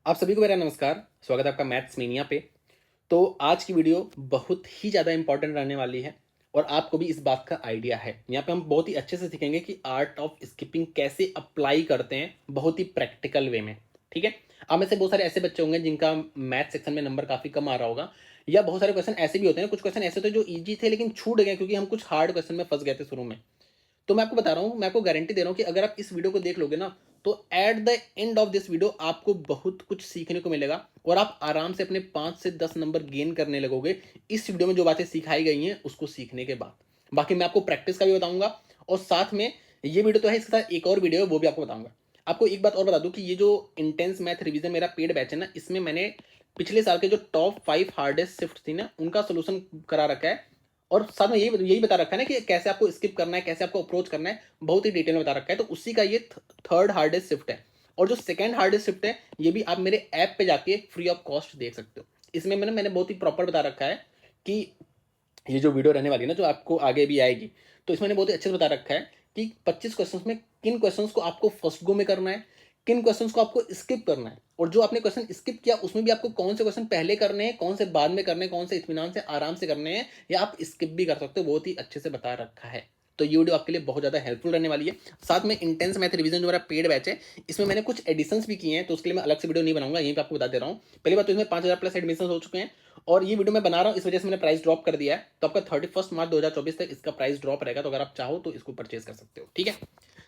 आप सभी को मेरा नमस्कार। स्वागत है आपका मैथ्स मेनिया पे। तो आज की वीडियो बहुत ही ज़्यादा इंपॉर्टेंट रहने वाली है और आपको भी इस बात का आइडिया है। यहाँ पे हम बहुत ही अच्छे से सीखेंगे कि आर्ट ऑफ स्किपिंग कैसे अप्लाई करते हैं बहुत ही प्रैक्टिकल वे में। ठीक है। आप में से बहुत सारे ऐसे बच्चे होंगे जिनका मैथ सेक्शन में नंबर काफ़ी कम आ रहा होगा, या बहुत सारे क्वेश्चन ऐसे भी होते हैं, कुछ क्वेश्चन ऐसे होते हैं जो ईजी थे लेकिन छूट गए क्योंकि हम कुछ हार्ड क्वेश्चन में फंस गए थे शुरू में। तो मैं आपको बता रहा हूँ, मैं आपको गारंटी दे रहा हूँ कि अगर आप इस वीडियो को देख लोगे ना, तो at the end of this video आपको बहुत कुछ सीखने को मिलेगा और आप आराम से अपने 5 से 10 नंबर गेन करने लगोगे इस वीडियो में जो बातें सिखाई गई हैं उसको सीखने के बाद। बाकी मैं आपको प्रैक्टिस का भी बताऊंगा और साथ में ये वीडियो तो है, इसके साथ एक और वीडियो है वो भी आपको बताऊंगा। आपको एक बात और बता दूं कि ये जो इंटेंस मैथ रिवीजन मेरा पेड बैच है ना, इसमें मैंने पिछले साल के जो टॉप 5 हार्डेस्ट शिफ्ट थी ना उनका सोल्यूशन करा रखा है और साथ में यही यही बता रखा है ना कि कैसे आपको स्किप करना है, कैसे आपको अप्रोच करना है, बहुत ही डिटेल में बता रखा है। तो उसी का ये थर्ड हार्डेस्ट शिफ्ट है और जो सेकंड हार्डेस्ट शिफ्ट है ये भी आप मेरे ऐप पे जाके फ्री ऑफ कॉस्ट देख सकते हो। इसमें मैंने बहुत ही प्रॉपर बता रखा है कि ये जो वीडियो रहने वाली है ना, जो आपको आगे भी आएगी, तो इसमें मैंने बहुत ही अच्छे से बता रखा है कि 25 क्वेश्चंस में किन क्वेश्चंस को आपको फर्स्ट गो में करना है, किन क्वेश्चंस को आपको स्किप करना है, और जो आपने क्वेश्चन स्किप किया उसमें भी आपको कौन से क्वेश्चन पहले करने हैं, कौन से बाद में करने हैं, कौन से इत्मीनान से आराम से करने हैं, या आप स्किप भी कर सकते हो। बहुत ही अच्छे से बता रखा है। तो ये वीडियो आपके लिए बहुत ज़्यादा हेल्पफुल रहने वाली है। साथ में इंटेंस मैथ रिवीजन जो मेरा पेड बैच है, इसमें मैंने कुछ एडिशंस भी किए हैं, तो उसके लिए मैं अलग से वीडियो नहीं बनाऊंगा, यहीं पे आपको बता दे रहा हूँ। पहली बात तो इसमें 5,000+ एडमिशन हो चुके हैं और ये वीडियो मैं बना रहा हूँ इस वजह से मैंने प्राइस ड्रॉप कर दिया है। तो आपका 31 मार्च 2024 तक इसका प्राइस ड्रॉप रहेगा, तो अगर आप चाहो तो इसको परचेज कर सकते हो। ठीक है।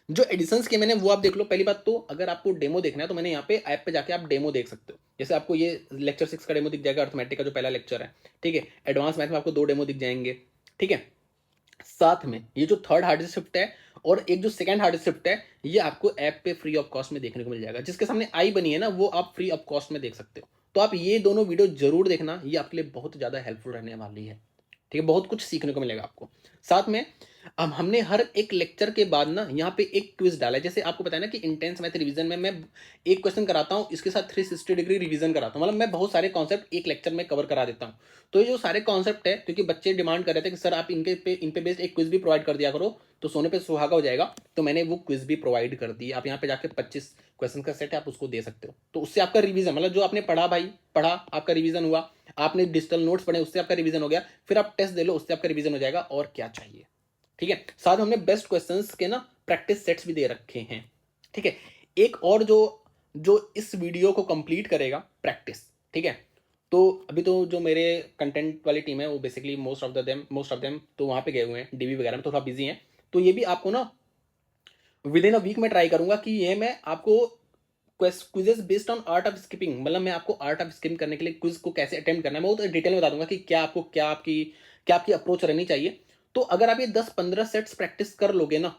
जो एडिशंस के मैंने वो आप देख लो। पहली बात तो अगर आपको डेमो देखना है तो मैंने यहाँ पे ऐप पे जाके आप डेमो देख सकते हो। जैसे आपको ये लेक्चर 6 का डेमो दिख जाएगा, अर्थमेटिक का जो पहला लेक्चर है। ठीक है। एडवांस मैथ में आपको 2 डेमो दिख जाएंगे। ठीक है। साथ में ये जो थर्ड हार्डेस्ट शिफ्ट है और एक जो सेकंड हार्डेस्ट शिफ्ट है, ये आपको ऐप पे फ्री ऑफ कॉस्ट में देखने को मिल जाएगा। जिसके सामने आई बनी है ना, वो आप फ्री ऑफ कॉस्ट में देख सकते हो। तो आप ये दोनों वीडियो जरूर देखना, ये आपके लिए बहुत ज्यादा हेल्पफुल रहने वाली है। ठीक है। बहुत कुछ सीखने को मिलेगा आपको। साथ में अब हमने हर एक लेक्चर के बाद ना यहाँ पे एक क्विज डाला है। जैसे आपको पता है ना कि इंटेंस मैथ रिवीजन में मैं एक क्वेश्चन कराता हूँ, इसके साथ 360 डिग्री रिवीजन कराता हूँ, मतलब मैं बहुत सारे कॉन्सेप्ट एक लेक्चर में कवर करा देता हूँ। तो ये जो सारे कॉन्सेप्ट है, क्योंकि बच्चे डिमांड कर रहे थे कि सर आप इन पे बेस्ड एक क्विज भी प्रोवाइड कर दिया करो तो सोने पे सुहागा हो जाएगा, तो मैंने वो क्विज भी प्रोवाइड कर दी। आप यहाँ पे जाके 25 क्वेश्चन का सेट है, आप उसको दे सकते हो। तो उससे आपका रिवीजन, मतलब जो आपने पढ़ा भाई पढ़ा, आपका रिवीजन हुआ। आपने डिजिटल नोट्स पढ़े, उससे आपका रिवीजन हो गया। फिर आप टेस्ट दे लो, उससे आपका रिवीजन हो जाएगा। और क्या चाहिए। ठीक है। साथ में हमने बेस्ट क्वेश्चंस के ना प्रैक्टिस सेट्स भी दे रखे हैं। ठीक है। एक और जो जो इस वीडियो को कंप्लीट करेगा प्रैक्टिस। ठीक है। तो अभी तो जो मेरे कंटेंट वाली टीम है वो बेसिकली मोस्ट ऑफ देम तो वहां पे गए हुए हैं, डीबी वगैरह में थोड़ा बिजी हैं। तो ये भी आपको ना विद इन अ वीक में ट्राई करूंगा कि ये मैं आपको quizzes based on art of skipping, मतलब मैं आपको आर्ट ऑफ स्किपिंग करने के लिए क्विज को कैसे अटेम्प्ट करना है मैं वो तो डिटेल में बता दूंगा कि क्या आपकी अप्रोच रहनी चाहिए। तो अगर आप ये 10-15 सेट्स प्रैक्टिस कर लोगे ना,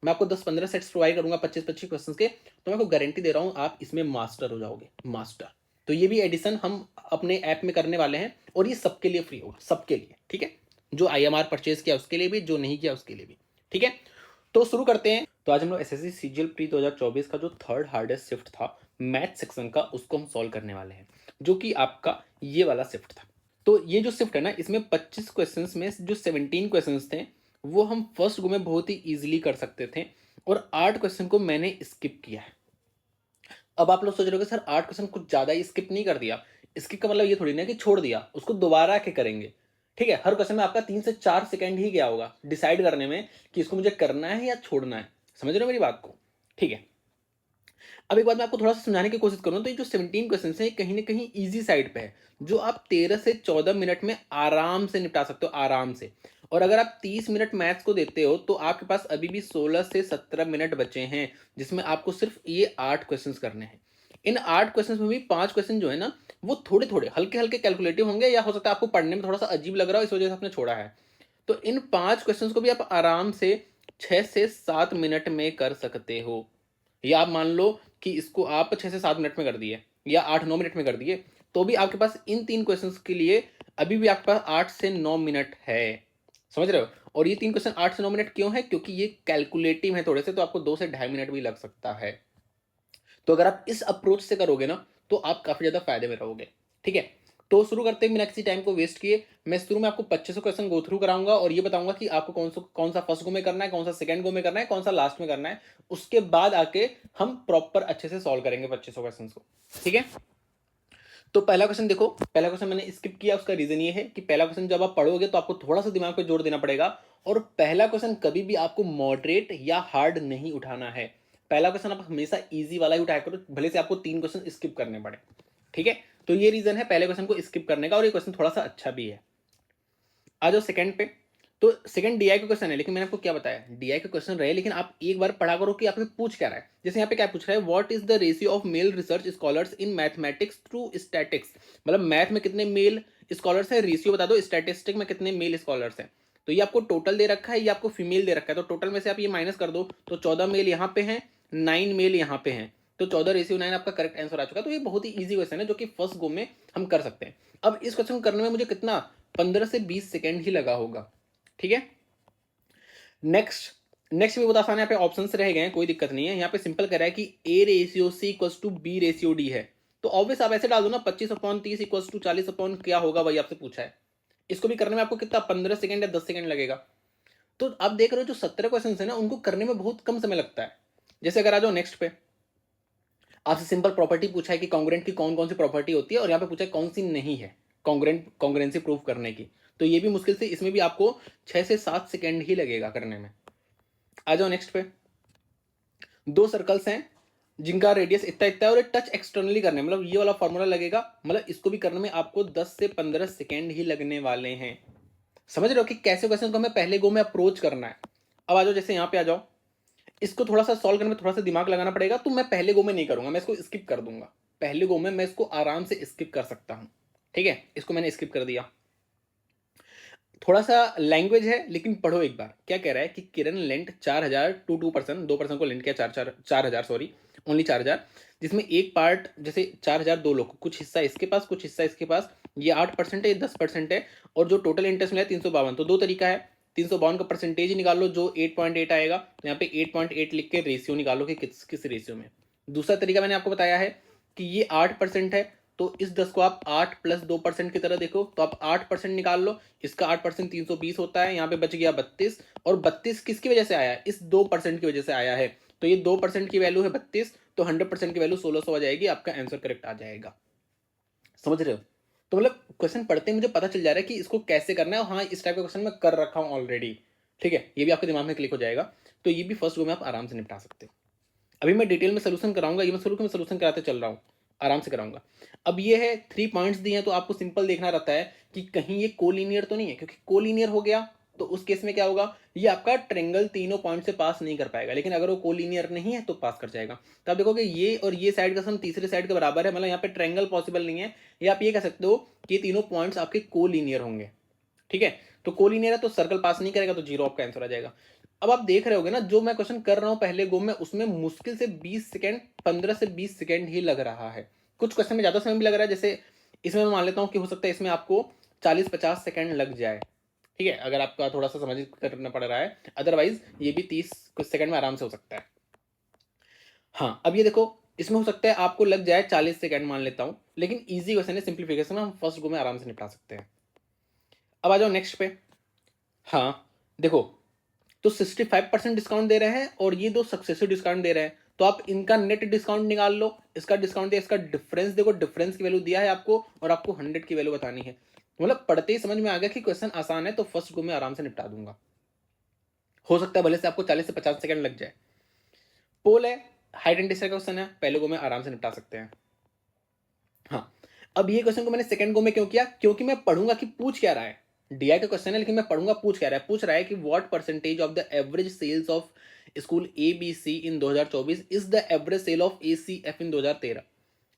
मैं आपको 10-15 सेट्स प्रोवाइड करूंगा 25-25 क्वेश्चन के, तो मैं आपको गारंटी दे रहा हूं आप इसमें मास्टर हो जाओगे, मास्टर। तो ये भी एडिशन हम अपने ऐप में करने वाले हैं और ये सबके लिए फ्री होगा, सबके लिए। ठीक है। जो IMR परचेज किया उसके लिए भी, जो नहीं किया उसके लिए भी। ठीक है। तो शुरू करते हैं। तो आज हम लोग SSC CGL प्री 2024 का जो थर्ड हार्डेस्ट शिफ्ट था मैथ सेक्शन का, उसको हम सॉल्व करने वाले हैं, जो कि आपका ये वाला शिफ्ट था। तो ये जो शिफ्ट है ना, इसमें 25 क्वेश्चंस में जो 17 क्वेश्चंस थे वो हम फर्स्ट गो में बहुत ही इजीली कर सकते थे और 8 क्वेश्चन को मैंने स्किप किया है। अब आप लोग सोच रहे हो सर 8 क्वेश्चन कुछ ज्यादा ही स्किप नहीं कर दिया। स्किप का मतलब ये थोड़ी ना कि छोड़ दिया, उसको दोबारा के करेंगे। ठीक है। हर क्वेश्चन में आपका 3 से 4 सेकंड ही गया होगा डिसाइड करने में कि इसको मुझे करना है या छोड़ना है। समझ रहे हो मेरी बात को। ठीक है। अब एक बात मैं आपको थोड़ा सा समझाने की कोशिश करूँ तो ये जो 17 क्वेश्चन है कहीं ना कहीं इजी साइड पे है, जो आप 13 से 14 मिनट में आराम से निपटा सकते हो, आराम से। और अगर आप 30 मिनट मैथ्स को देते हो तो आपके पास अभी भी 16 से 17 मिनट बचे हैं, जिसमें आपको सिर्फ ये 8 क्वेश्चन करने हैं। इन 8 क्वेश्चन में भी 5 क्वेश्चन जो है ना, वो थोड़े थोड़े हल्के हल्के कैलकुलेटिव होंगे, या हो सकता है आपको पढ़ने में थोड़ा सा अजीब लग रहा हो इस वजह से आपने छोड़ा है। तो इन 5 क्वेश्चन को भी आप आराम से 6 से 7 मिनट में कर सकते हो। या आप मान लो कि इसको आप 6 से 7 मिनट में कर दिए या 8-9 मिनट में कर दिए, तो भी आपके पास इन 3 क्वेश्चंस के लिए अभी भी आपके पास 8 से 9 मिनट है। समझ रहे हो। और ये 3 क्वेश्चन 8 से 9 मिनट क्यों है, क्योंकि ये कैलकुलेटिव है थोड़े से, तो आपको 2 से ढाई मिनट भी लग सकता है। तो अगर आप इस अप्रोच से करोगे ना तो आप काफी ज्यादा फायदे में रहोगे। ठीक है। तो शुरू करते हैं बिना किसी टाइम को वेस्ट किए। मैं शुरू में आपको 25 क्वेश्चन गो थ्रू कराऊंगा और ये बताऊंगा कि आपको कौन सा फर्स्ट गो में करना है, कौन सा सेकंड गो में करना है, कौन सा लास्ट में करना है। उसके बाद आके हम प्रॉपर अच्छे से सॉल्व करेंगे 25 क्वेश्चन को। ठीक है। तो पहला क्वेश्चन देखो, पहला क्वेश्चन मैंने स्किप किया, उसका रीजन ये है कि पहला क्वेश्चन जब आप पढ़ोगे तो आपको थोड़ा सा दिमाग पे जोर देना पड़ेगा, और पहला क्वेश्चन कभी भी आपको मॉडरेट या हार्ड नहीं उठाना है। पहला क्वेश्चन आप हमेशा इजी वाला ही उठाया करो, भले से आपको 3 क्वेश्चन स्किप करने पड़े। ठीक है, तो ये रीजन है पहले क्वेश्चन को स्किप करने का, और ये क्वेश्चन थोड़ा सा अच्छा भी है। आ जाओ सेकंड पे। तो सेकंड डीआई का क्वेश्चन है, लेकिन मैंने आपको क्या बताया, डीआई का क्वेश्चन रहे, लेकिन आप एक बार पढ़ा करो कि आपसे पूछ क्या रहा है। जैसे यहाँ पे क्या पूछ रहा है, what is the ratio of male research scholars in mathematics through statics, मतलब मैथ में कितने मेल स्कॉलर्स है, रेशियो बता दो, स्टैटिस्टिक में कितने मेल स्कॉलर्स हैं। तो ये आपको टोटल दे रखा है, ये आपको फीमेल दे रखा है, तो टोटल में से आप ये माइनस कर दो, तो 14 मेल यहाँ पे हैं, 9 मेल यहाँ पे हैं, तो 14:9 आपका करेक्ट आंसर आ चुका है। तो ये बहुत ही ईजी क्वेश्चन है जो कि फर्स्ट गो में हम कर सकते हैं। अब इस क्वेश्चन को करने में मुझे कितना 15 से 20 सेकेंड ही लगा होगा। ठीक है, नेक्स्ट नेक्स्ट भी बहुत आसान है, यहाँ पे ऑप्शन रह गए हैं, कोई दिक्कत नहीं है। यहाँ पे सिंपल कर रहा है कि A/C इक्वल्स टू B/D है, तो ऑब्वियस आप ऐसे डाल दो ना, 25/30 इक्वल्स टू 40 अपॉन क्या होगा, वही आपसे पूछा है। इसको भी करने में आपको कितना 15 सेकंड या 10 सेकंड लगेगा। तो आप देख रहे हो जो 17 क्वेश्चन है ना, उनको करने में बहुत कम समय लगता है। जैसे अगर आ जाओ नेक्स्ट पे, आपसे सिंपल प्रॉपर्टी पूछा है कि कॉन्ग्रेंट की कौन कौन सी प्रॉपर्टी होती है, और यहाँ पे पूछा है कौन सी नहीं है कॉन्ग्रेंसी प्रूव करने की। तो ये भी मुश्किल से, इसमें भी आपको 6 से 7 सेकंड ही लगेगा करने में। आ जाओ नेक्स्ट पे, दो सर्कल्स हैं जिनका रेडियस इतना इतना है, और टच एक्सटर्नली करने, मतलब ये वाला फॉर्मूला लगेगा, मतलब इसको भी करने में आपको 10 से 15 सेकेंड ही लगने वाले हैं। समझ रहे हो कि कैसे क्वेश्चन को हमें पहले गो में अप्रोच करना है। अब आ जाओ, जैसे यहाँ पे आ जाओ, इसको थोड़ा सा सॉल्व करने में थोड़ा सा दिमाग लगाना पड़ेगा, तो मैं पहले गो में नहीं करूंगा, मैं इसको स्किप कर दूंगा। पहले गो में मैं इसको आराम से स्किप कर सकता हूं। ठीक है, इसको मैंने स्किप कर दिया। थोड़ा सा लैंग्वेज है, लेकिन पढ़ो एक बार। क्या कह रहा है कि किरण लेंट 4,000 टू 2%, 2% को लेंट किया, 4,000 सॉरी, ओनली 4,000, जिसमें एक पार्ट जैसे 4,000 दो लोग, कुछ हिस्सा इसके पास कुछ हिस्सा इसके पास, ये 8% है, ये 10% है, और जो टोटल इंटरेस्ट मिला है 352। तो दो तरीका है, 352 का परसेंटेज निकाल लो जो 8.8 आएगा, तो यहाँ पे 8.8 लिख के रेशियो निकालो कि किस किस रेशियो में। दूसरा तरीका मैंने आपको बताया है कि ये 8% है, तो इस 10 को आप 8 प्लस 2% की तरह देखो, तो आप 8% निकाल लो, इसका 8% 320 होता है, यहाँ पे बच गया 32, और 32 किसकी वजह से आया है, इस 2% की वजह से आया है, तो ये 2% की वैल्यू है 32, तो 100% की वैल्यू 1600 आ जाएगी, आपका आंसर करेक्ट आ जाएगा। समझ रहे हो? तो मतलब क्वेश्चन पढ़ते ही मुझे पता चल जा रहा है कि इसको कैसे करना है, और हाँ इस टाइप का क्वेश्चन मैं कर रखा हूँ ऑलरेडी। ठीक है, ये भी आपके दिमाग में क्लिक हो जाएगा, तो ये भी फर्स्ट गो में आप आराम से निपटा सकते हो। अभी मैं डिटेल में सोल्यूशन कराऊंगा, ये मैं शुरू में सोल्यूशन कराते चल रहा हूँ, आराम से कराऊंगा। अब ये है 3 पॉइंट्स दिए हैं, तो आपको सिंपल देखना रहता है कि कहीं ये कोलिनियर तो नहीं है, क्योंकि कोलिनियर हो गया तो उस केस में क्या होगा, ये आपका ट्रेंगल तीनों पॉइंट से पास नहीं कर पाएगा, लेकिन अगर वो कोलिनियर नहीं है तो पास कर जाएगा। तो आप देखोगे ये और ये साइड का सम तीसरे साइड के बराबर है, मतलब यहाँ पे ट्रेंगल पॉसिबल नहीं है, या आप ये कह सकते हो कि ये तीनों पॉइंट्स आपके कोलिनियर होंगे। ठीक है, तो कोलिनियर है तो सर्कल पास नहीं करेगा, तो जीरो आपका आंसर आ जाएगा। अब आप देख रहे होगे ना, जो मैं क्वेश्चन कर रहा हूं पहले गो में, उसमें मुश्किल से 20 सेकंड, 15 से 20 सेकंड ही लग रहा है। कुछ क्वेश्चन में ज्यादा समय भी लग रहा है, जैसे इसमें मैं मान लेता हूं कि हो सकता है इसमें आपको 40-50 सेकंड लग जाए। ठीक है, अगर आपका थोड़ा सा समझ करना पड़ रहा है, अदरवाइज ये भी 30 कुछ सेकंड में आराम से हो सकता है। हाँ, अब ये देखो, इसमें हो सकता है आपको लग जाए 40 सेकंड मान लेता हूं, लेकिन ईजी क्वेश्चन है, सिंप्लीफिकेशन हम फर्स्ट गो में आराम से निपटा सकते हैं। अब आ जाओ नेक्स्ट पे। हाँ देखो, तो 65% डिस्काउंट दे रहे हैं, और ये दो सक्सेसिव डिस्काउंट दे रहे हैं, तो आप इनका नेट डिस्काउंट निकाल लो, इसका डिस्काउंट दिया, इसका डिफरेंस देखो, डिफरेंस की वैल्यू दिया है आपको, और आपको 100 की वैल्यू बतानी है। मतलब पढ़ते ही समझ में आ गया कि क्वेश्चन आसान है, तो फर्स्ट गो में आराम से निपटा दूंगा। हो सकता है भले से आपको 40 से 50 सेकंड लग जाए। पोल है, हाइट एंड डिस्टेंस का क्वेश्चन है, पहले गो में आराम से निपटा सकते हैं। हाँ, अब ये क्वेश्चन को मैंने सेकंड गो में क्यों किया, क्योंकि मैं पढ़ूंगा कि पूछ क्या रहा है। डीआई का क्वेश्चन है, लेकिन मैं पढ़ूंगा पूछ क्या रहा है। पूछ रहा है कि what percentage of the average sales of school ABC in 2024 is the average sale of ACF in 2013।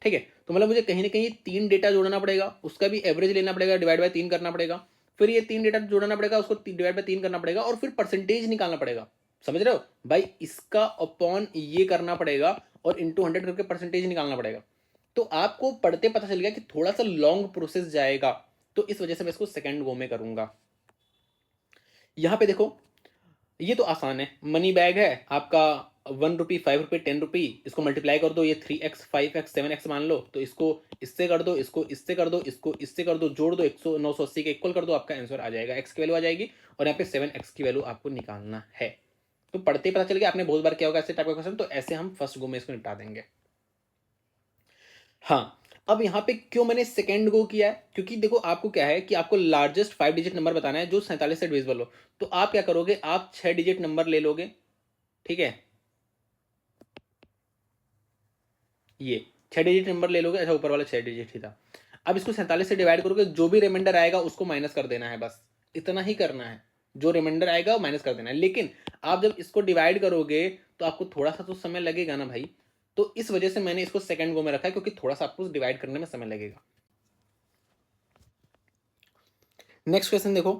ठीक है, तो मतलब मुझे कहीं ना कहीं 3 डेटा जोड़ना पड़ेगा, उसका भी एवरेज लेना पड़ेगा, डिवाइड बाय 3 करना पड़ेगा, फिर ये 3 डेटा जोड़ना पड़ेगा, उसको डिवाइड बाय 3 करना पड़ेगा, और फिर परसेंटेज निकालना पड़ेगा। समझ रहे हो भाई, इसका अपॉन ये करना पड़ेगा, और इंटू 100 करके परसेंटेज निकालना पड़ेगा। तो आपको पढ़ते पता चल गया कि थोड़ा सा लॉन्ग प्रोसेस जाएगा, तो इस वजह से मैं इसको सेकंड गो में करूंगा। यहां पे देखो, ये तो आसान है, मनी बैग है आपका, 1 रुपी, 5 रुपी, 10 रुपी, इसको मल्टीप्लाई कर दो, ये 3x 5x 7x मान लो, तो इसको इससे कर दो, इसको इससे कर दो, इसको इससे कर दो, जोड़ दो, 980 के इक्वल कर दो, आपका आंसर आ जाएगा, x की वैल्यू आ जाएगी, और यहाँ पे 7x की वैल्यू आपको निकालना है। तो पढ़ते ही पता चल गया, आपने बहुत बार किया होगा ऐसे टाइप का क्वेश्चन, तो ऐसे हम फर्स्ट गो में इसको निपटा देंगे। हाँ, अब यहाँ पे क्यों मैंने सेकेंड गो किया है, क्योंकि देखो आपको क्या है कि आपको लार्जेस्ट 5 डिजिट नंबर बताना है जो 47 से डिविजिबल हो। तो आप क्या करोगे, आप 6 डिजिट नंबर ले लोगे, ठीक है, ये 6 डिजिट नंबर ले लोगे। अच्छा, ऊपर वाला 6 डिजिट ही था। अब इसको 47 से डिवाइड करोगे, जो भी रिमाइंडर आएगा उसको माइनस कर देना है, बस इतना ही करना है। जो रिमाइंडर आएगा माइनस कर देना है। लेकिन आप जब इसको डिवाइड करोगे तो आपको थोड़ा सा तो समय लगेगा ना भाई, तो इस वजह से मैंने इसको सेकंड गो में रखा है, क्योंकि थोड़ा सा आपको डिवाइड करने में समय लगेगा। नेक्स्ट क्वेश्चन देखो,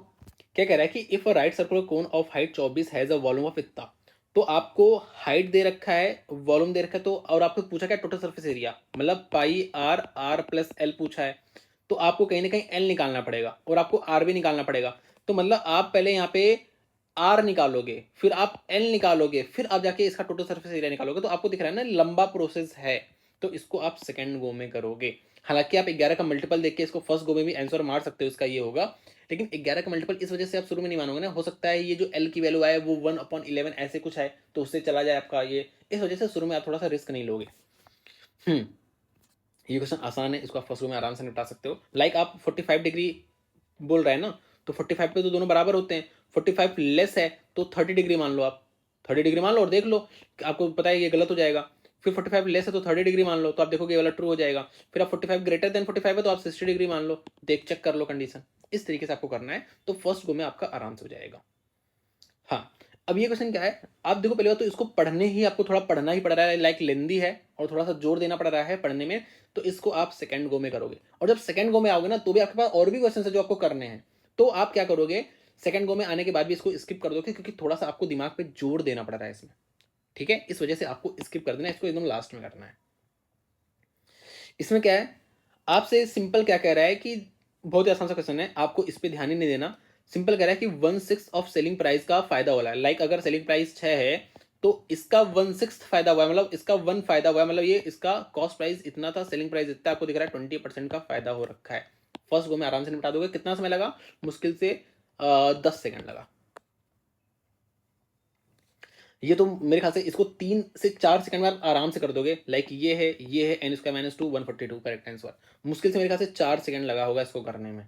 क्या कह रहा है कि if a right circular cone of height 24 has a volume of इतना। तो आपको हाइट दे रखा है, वॉल्यूम दे रखा है, तो और आपको पूछा क्या, टोटल सरफेस एरिया, मतलब पाई आर आर प्लस एल पूछा है। तो आपको कहीं ना कहीं एल निकालना पड़ेगा और आपको आर भी निकालना पड़ेगा। तो मतलब आप पहले यहाँ पे आर निकालोगे, फिर आप एल निकालोगे, फिर आप जाके इसका टोटल सरफेस एरिया निकालोगे। तो आपको दिख रहा है ना लंबा प्रोसेस है, तो इसको आप सेकंड गो में करोगे। हालांकि आप 11 का मल्टीपल देख के इसको फर्स्ट गो में भी आंसर मार सकते हो, इसका ये होगा। लेकिन 11 का मल्टीपल इस वजह से आप शुरू में नहीं मानोगे ना, हो सकता है ये जो एल की वैल्यू आए वो 1/11 ऐसे कुछ है, तो उससे चला जाए आपका ये, इस वजह से शुरू में आप थोड़ा सा रिस्क नहीं लोगे। ये क्वेश्चन आसान है, इसको आप फर्स्ट गो में आराम से निपटा सकते हो। लाइक आप 45 डिग्री बोल रहे हैं ना, तो 45 पे तो दोनों बराबर होते हैं। 45 लेस है तो 30 डिग्री मान लो, आप 30 डिग्री मान लो और देख लो, आपको पता है ये गलत हो जाएगा। फिर 45 लेस है तो 30 डिग्री मान लो, तो आप देखोगे ये वाला ट्रू हो जाएगा। फिर आप 45 ग्रेटर देन 45 है तो आप 60 डिग्री मान लो, देख चेक कर लो कंडीशन। इस तरीके से आपको करना है, तो फर्स्ट गो में आपका आराम से हो जाएगा। हाँ, अब ये क्वेश्चन क्या है, आप देखो पहले बात तो इसको पढ़ने ही आपको थोड़ा पढ़ना ही पड़ रहा है, लाइक लेंदी है और थोड़ा सा जोर देना पड़ रहा है पढ़ने में। तो इसको आप सेकंड गो में करोगे, और जब सेकंड गो में आओगे ना तो भी आपके पास और भी क्वेश्चन है जो आपको करने हैं। तो आप क्या करोगे, सेकंड गो में आने के बाद भी इसको स्किप कर दोगे, क्योंकि थोड़ा सा आपको दिमाग पे जोर देना पड़ रहा है इसमें, ठीक है। इस वजह से आपको स्किप कर देना है, इसको एकदम लास्ट में करना है। इसमें क्या है, आपसे सिंपल क्या कह रहा है कि बहुत ही आसान सा क्वेश्चन है, आपको इस पर ध्यान ही नहीं देना। सिंपल कह रहा है कि 1/6 ऑफ सेलिंग प्राइस का फायदा हो रहा है। लाइक अगर सेलिंग प्राइस 6 है तो इसका 1/6 फायदा हुआ है, मतलब इसका 1 फायदा हुआ है, मतलब ये इसका कॉस्ट प्राइस इतना था, सेलिंग प्राइस इतना, आपको दिख रहा है 20% का फायदा हो रखा है। फर्स्ट गो में आराम से निपटा दोगे। कितना समय लगा, मुश्किल से 10 सेकंड लगा। ये तो मेरे ख्याल से इसको 3 से 4 सेकंड में आप आराम से कर दोगे। लाइक ये है n² - 2 142 करेक्ट आंसर। मुश्किल से मेरे ख्याल से 4 सेकंड लगा होगा इसको करने में।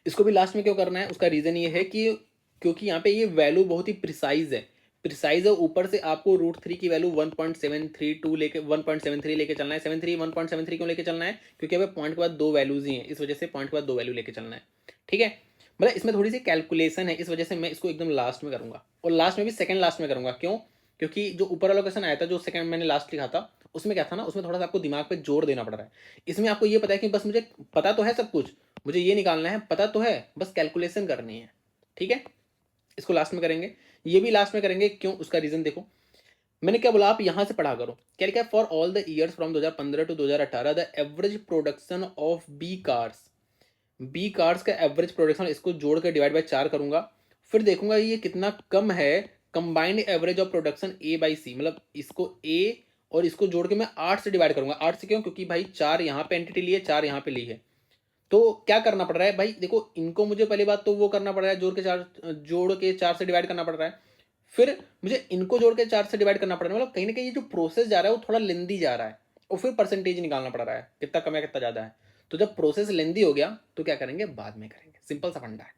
इसको भी लास्ट में क्यों करना है, उसका रीजन ये है कि क्योंकि यहाँ पे ये वैल्यू बहुत ही प्रिसाइज है, प्रिसाइज है। ऊपर से आपको √3 की वैल्यू 1.732 लेके 1.73 लेके चलना है। 1.73 क्यों लेके चलना है, क्योंकि अब पॉइंट के बाद दो वैल्यूज ही हैं, इस वजह से पॉइंट के बाद दो वैल्यू लेके चलना है, ठीक है। मतलब इसमें थोड़ी सी कैलकुलेशन है, इस वजह से मैं इसको एकदम लास्ट में करूंगा, और लास्ट में भी सेकंड लास्ट में करूंगा। क्यों, क्योंकि जो ऊपर वाला क्वेश्चन आया था जो सेकंड मैंने लास्ट लिखा था, उसमें क्या था ना, उसमें थोड़ा सा आपको दिमाग पे जोर देना पड़ रहा है। इसमें आपको ये पता है कि बस मुझे पता तो है सब कुछ, मुझे ये निकालना है, पता तो है, बस कैलकुलेशन करनी है, ठीक है। इसको लास्ट में करेंगे, ये भी लास्ट में करेंगे। क्यों, उसका रीजन देखो, मैंने क्या बोला, आप यहां से पढ़ा करो। क्या लिखा है, for all the years from 2015 to 2018 the average production of B cars का एवरेज प्रोडक्शन, इसको जोड़ कर डिवाइड बाय 4 करूंगा, फिर देखूंगा ये कितना कम है। Combined average of production A/C, मतलब इसको A और इसको जोड़ के मैं 8 से डिवाइड करूंगा। 8 से क्यों, क्योंकि भाई 4 यहाँ पे एंटिटी ली है, 4 यहाँ पे ली है। तो क्या करना पड़ रहा है भाई, देखो इनको मुझे पहली बात तो वो करना पड़ रहा है, जोड़ के 4 से डिवाइड करना पड़ रहा है। फिर मुझे इनको जोड़ के 4 से डिवाइड करना पड़ रहा है, मतलब कहीं ना कहीं ये जो प्रोसेस जा रहा है वो थोड़ा लेंदी जा रहा है, और फिर परसेंटेज निकालना पड़ रहा है कितना कम है कितना ज्यादा है। तो जब प्रोसेस लेंदी हो गया तो क्या करेंगे, बाद में करेंगे, सिंपल सा फंडा है।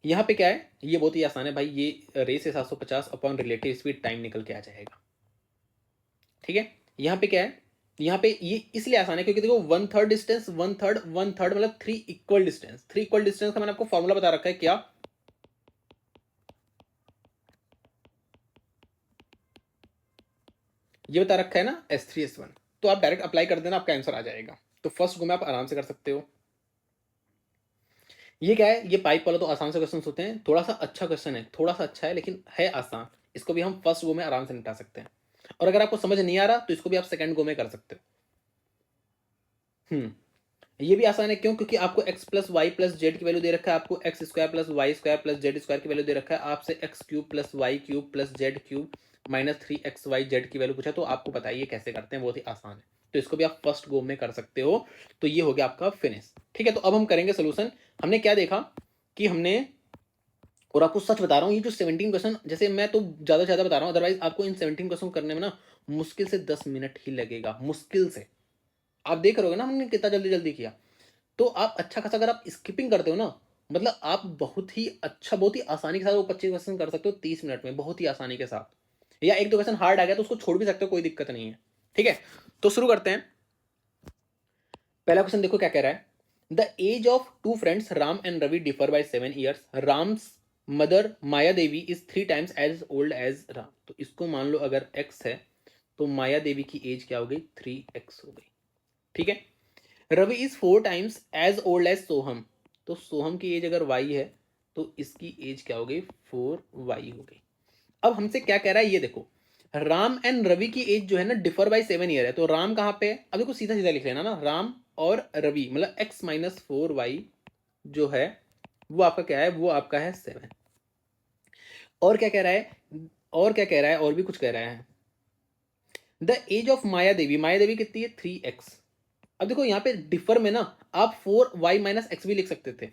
यहाँ पे क्या है, ये बहुत ही आसान है भाई, ये रेस से 750 अपॉन रिलेटिव स्पीड टाइम निकल के आ जाएगा, ठीक है। यहाँ पे क्या है, यहाँ पे ये इसलिए आसान है क्योंकि देखो 1/3 डिस्टेंस, 1/3 मतलब 3 इक्वल डिस्टेंस। 3 इक्वल डिस्टेंस का मैंने आपको फॉर्मूला बता रखा है, क्या, ये बता रखा है ना, S3S1। तो आप डायरेक्ट अप्लाई कर देना, आपका आंसर आ जाएगा। तो फर्स्ट गो में आप आराम से कर सकते हो। ये क्या है, ये पाइप वाला तो आसान से क्वेश्चन होते हैं, थोड़ा सा अच्छा क्वेश्चन है, थोड़ा सा अच्छा है लेकिन है आसान। इसको भी हम फर्स्ट गो में आराम से निपटा सकते हैं, और अगर आपको समझ नहीं आ रहा तो इसको भी आप सेकंड गो में कर सकते हो। ये भी आसान है, क्यों, क्योंकि आपको x plus y plus z की वैल्यू दे रखा है, आपको x² plus y square plus z square की वैल्यू दे रखा है, आपसे x³ plus y cube plus z cube -3xyz की वैल्यू पूछा, तो आपको बताइए कैसे करते हैं, बहुत ही आसान है। तो इसको भी आप फर्स्ट गो में कर सकते हो। तो ये हो गया आपका फिनिश, ठीक है। तो अब हम करेंगे सोल्यूशन। हमने क्या देखा कि हमने और आपको सच बता रहा हूँ, ये जो 17 क्वेश्चन, जैसे मैं तो ज़्यादा से ज़्यादा बता रहा हूँ, अदरवाइज आपको इन 17 क्वेश्चन करने में ना मुश्किल से 10 मिनट ही लगेगा, मुश्किल से। आप देख रहे होगे ना हमने कितना जल्दी जल्दी किया। तो आप अच्छा खासा अगर आप स्किपिंग करते हो ना, मतलब आप बहुत ही अच्छा, बहुत ही आसानी के साथ वो 25 क्वेश्चन कर सकते हो 30 मिनट में, बहुत ही आसानी के साथ। या एक दो क्वेश्चन हार्ड आ गया तो उसको छोड़ भी सकते हो, कोई दिक्कत नहीं है। ठीक है, तो शुरू करते हैं। पहला क्वेश्चन देखो क्या कह रहा है। The age of two friends Ram and Ravi differ by 7 years। Ram's mother Maya Devi is 3 times as old age Ram. तो इसको मान लो अगर x है तो माया देवी की एज क्या हो गई, 3x हो गई। ठीक है, Ravi is 4 times as old as Soham. तो सोहम की एज अगर y है तो इसकी एज क्या हो गई, 4y हो गई। अब हमसे क्या कह रहा है ये देखो, राम एंड रवि की एज जो है ना डिफर बाय 7 year है। तो राम कहाँ पे है, अब देखो सीधा सीधा लिख लेना ना, राम और रवि मतलब x-4y जो है वो आपका क्या है, वो आपका है 7। और क्या कह रहा है, और क्या कह रहा है, और भी कुछ कह रहा है। द एज ऑफ माया देवी, माया देवी कितनी है, 3x। अब देखो यहाँ पे डिफर में ना आप 4y-x भी लिख सकते थे,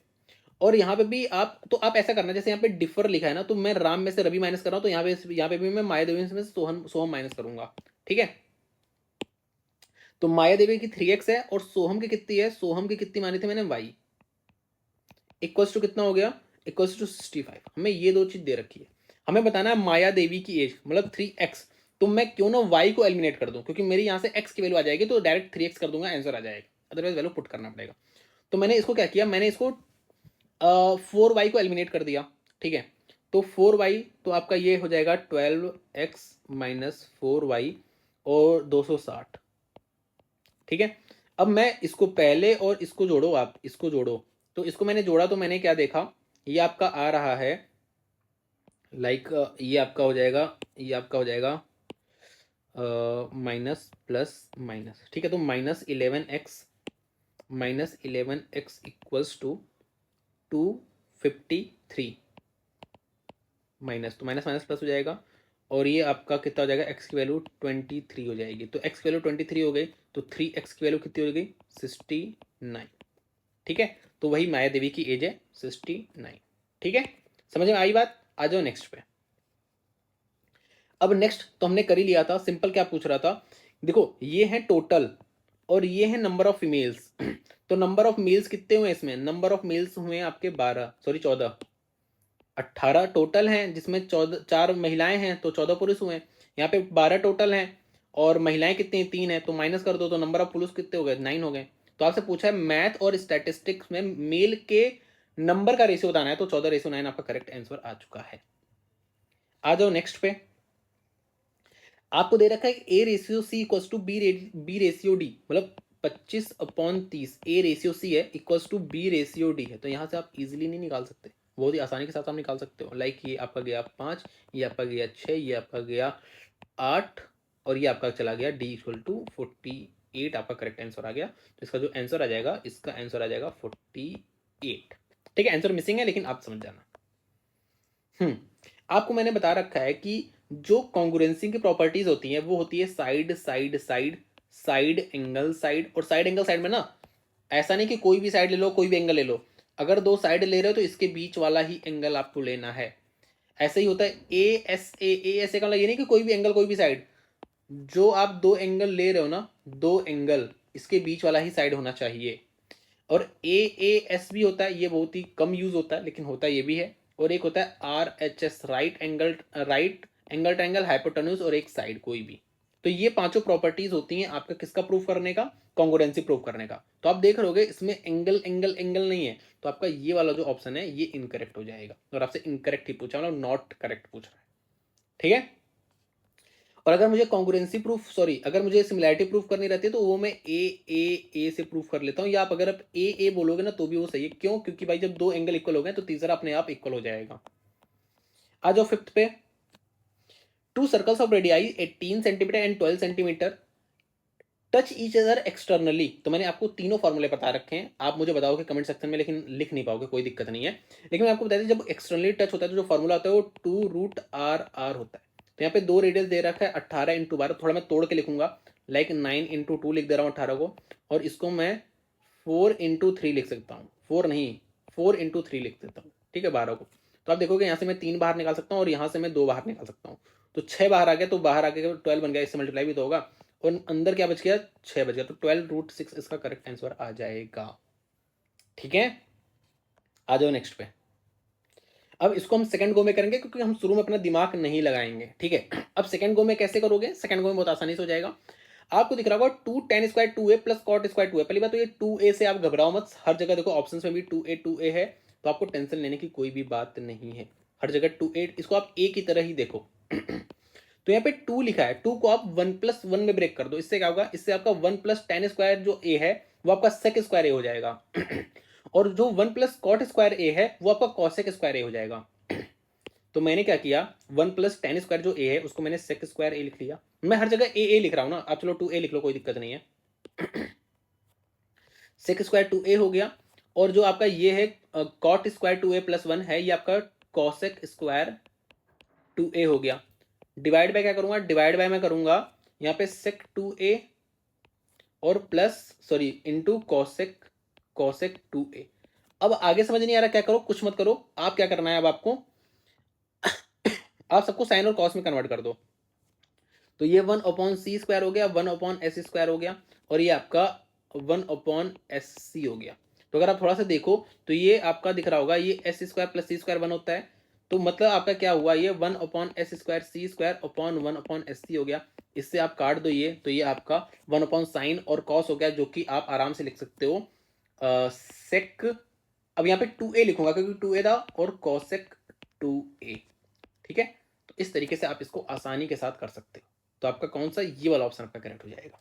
और यहाँ पे भी आप, तो आप ऐसा करना, जैसे यहाँ पे डिफर लिखा है ना, तो मैं राम में से रवि माइनस कर रहा हूँ, तो यहाँ पे भी मैं माया देवी में से सोहम सोहम माइनस करूंगा। ठीक है, तो माया देवी की 3x है और सोहम की कितनी है, सोहम की कितनी मानी थी मैंने, y। इक्वल्स टू कितना हो गया, इक्वल्स टू 65। हमें ये दो चीज दे रखी है, हमें बताना है माया देवी की एज मतलब 3x। तो मैं क्यों ना y को एलिमिनेट कर दूं, क्योंकि मेरी यहाँ से x की वैल्यू आ जाएगी तो डायरेक्ट 3x कर दूंगा, आंसर आ जाएगा, अदरवाइज वैल्यू पुट करना पड़ेगा। तो मैंने इसको क्या किया, मैंने इसको 4y को एलिमिनेट कर दिया। ठीक है, तो 4y तो आपका ये हो जाएगा 12x-4y और 260। ठीक है, अब मैं इसको पहले और इसको जोड़ो, आप इसको जोड़ो। तो इसको मैंने जोड़ा तो मैंने क्या देखा, ये आपका आ रहा है लाइक, ये आपका हो जाएगा, ये आपका हो जाएगा माइनस प्लस माइनस। ठीक है, तो -11x इक्वल्स टू 253 माइनस, तो माइनस माइनस प्लस हो जाएगा, और ये आपका कितना हो जाएगा, x की वैल्यू 23 हो जाएगी। तो x की वैल्यू 23 हो गई, तो 3x की वैल्यू कितनी हो गई, 69। ठीक है, तो वही माया देवी की एज है 69। ठीक है, समझ में आई बात। आ जाओ नेक्स्ट पे। अब नेक्स्ट तो हमने कर ही लिया था, सिंपल क्या पूछ रहा था, देखो ये है टोटल और ये है नंबर ऑफ फीमेल्स। तो नंबर ऑफ मेल्स कितने हुए इसमें, नंबर ऑफ मेल्स हुए आपके 12, सॉरी 14, 18 टोटल हैं जिसमें 14, 4 महिलाएं हैं तो 14 पुरुष हुए। यहाँ पे 12 टोटल हैं और महिलाएं कितनी हैं, 3 है, तो माइनस कर दो तो नंबर ऑफ पुरुष कितने हो गए, 9 हो गए। तो आपसे पूछा है मैथ और स्टैटिस्टिक्स में मेल के नंबर का रेशियो बताना है, तो 14:9 आपका करेक्ट आंसर आ चुका है। आ जाओ नेक्स्ट पे। आपको दे रखा है A/C इक्वल्स टू B/D, मतलब 25/30 A/C है इक्वल्स टू B/D है। तो यहाँ से आप इजीली नहीं निकाल सकते, बहुत ही आसानी के साथ आप निकाल सकते हो। लाइक ये आपका गया 5, ये आपका गया 6, ये आपका गया 8, और ये आपका चला गया D = 48, आपका करेक्ट आंसर आ गया। तो इसका जो आंसर आ जाएगा, इसका आंसर आ जाएगा 48। ठीक है, आंसर मिसिंग है लेकिन आप समझ जाना। आपको मैंने बता रखा है कि जो कॉन्ग्रुएंसी की प्रॉपर्टीज होती हैं वो होती है side side side, side angle side. और साइड एंगल साइड में ना ऐसा नहीं कि कोई भी साइड ले लो, कोई भी एंगल ले लो। अगर दो साइड ले रहे हो तो इसके बीच वाला ही एंगल आपको लेना है। ऐसे ही होता है ए एस ए का मतलब ये नहीं कि कोई भी एंगल, कोई भी साइड। जो आप दो एंगल ले रहे हो ना, दो एंगल, इसके बीच वाला ही साइड होना चाहिए। और AAS भी होता है, ये बहुत ही कम यूज होता है लेकिन होता ये भी है। और एक होता है RHS, right angle triangle hypotenuse, और एक साइड कोई भी। तो ये पांचों प्रॉपर्टीज होती हैं आपका किसका प्रूफ करने का, कॉन्ग्रुएंसी प्रूफ करने का। तो आप देख रहोगे इसमें एंगल एंगल एंगल नहीं है, तो आपका ये वाला जो ऑप्शन है ये इनकरेक्ट हो जाएगा, और आपसे इनकरेक्ट ही पूछा, मतलब नॉट करेक्ट पूछ रहा है। ठीक है, और अगर मुझे कॉन्ग्रुएंसी प्रूफ, सॉरी, अगर मुझे सिमिलैरिटी प्रूफ करनी रहती है तो वो मैं ए से प्रूफ कर लेता हूँ, या आप अगर आप ए बोलोगे ना तो भी वो सही है। क्यों, क्योंकि भाई जब दो एंगल इक्वल हो गए तो तीसरा अपने आप इक्वल हो जाएगा। आ जाओ फिफ्थ पे। To circles of radii 18 centimetre and 12 centimetre touch each other externally. तो मैंने आपको तीनों फॉर्मूले बता रखे हैं, आप मुझे बताओगे कमेंट सेक्शन में, लेकिन लिख नहीं पाओगे, कोई दिक्कत नहीं है। लेकिन मैं आपको बता दें जब एक्सटर्नली टच होता है तो जो फॉर्मूला होता है वो 2√r होता है। तो यहाँ पे दो रेडियस दे रखा है 18 × 12, थोड़ा मैं तोड़ के लिखूंगा, लाइक 9 × 2 लिख दे रहा हूँ 18 को, और इसको मैं 4 × 3 लिख सकता हूँ, 4 नहीं 4 × 3 लिख देता हूँ। ठीक है, 12 को। तो आप देखोगे यहाँ से मैं 3 बाहर निकाल सकता हूँ और यहाँ से मैं 2 बाहर निकाल सकता हूँ। तो 6 बाहर आ गया, तो बाहर आके 12 बन गया, इससे मल्टीप्लाई भी तो होगा, और अंदर क्या बच गया, 6 बच गया, तो 12√6 इसका करेक्ट आंसर आ जाएगा। ठीक है, आ जाओ नेक्स्ट पे। अब इसको हम सेकंड गो में करेंगे क्योंकि हम शुरू में अपना दिमाग नहीं लगाएंगे। ठीक है, अब सेकंड गो में कैसे करोगे, सेकंड गो में बहुत आसानी से हो जाएगा। आपको दिख रहा होगा 2 tan² 2a plus cot² 2a। पहली बात तो ये 2a से आप घबराओ मत, हर जगह देखो ऑप्शंस में भी 2a है, तो आपको टेंशन लेने की कोई भी बात नहीं है, हर जगह 2a, इसको आप a की तरह ही देखो। तो यहाँ पे 2 लिखा है, 2 को आप 1+1 में ब्रेक कर दो, इससे क्या होगा, इससे आपका 1 + tan² जो a है वो आपका sec² a हो जाएगा। और जो 1 + cot² a है वो आपका cosec² a हो जाएगा। तो मैंने क्या किया, 1 + tan² जो a है उसको मैंने sec² a लिख लिया। मैं हर जगह a लिख रहा हूं ना, आप चलो 2a लिख लो, कोई दिक्कत नहीं है। sec² 2a हो गया, और जो आपका ये है cot² 2a + 1 है, ये आपका cosec² 2a हो गया। डिवाइड बाय क्या करूंगा, डिवाइड बाय मैं करूंगा यहाँ पे sec 2a और plus sorry into cosec 2a। अब आगे समझ नहीं आ रहा क्या करो, कुछ मत करो, आप क्या करना है, अब आपको आप सबको साइन और कॉस में कन्वर्ट कर दो। तो ये 1/c² हो गया, 1/s² हो गया, और ये आपका 1/sc हो गया। तो अगर आप थोड़ा सा देखो तो ये आपका दिख रहा होगा, ये s² + c² 1 होता है, तो मतलब आपका क्या हुआ, ये 1/s² c² 1/sc हो गया। इससे आप काट दो ये, तो ये आपका 1/sin और cos हो गया, जो कि आप आराम से लिख सकते हो सेक। अब यहाँ पे 2a लिखूंगा क्योंकि 2a था, और cosec 2a। ठीक है, तो इस तरीके से आप इसको आसानी के साथ कर सकते हो। तो आपका कौन सा, ये वाला ऑप्शन आपका करेक्ट हो जाएगा।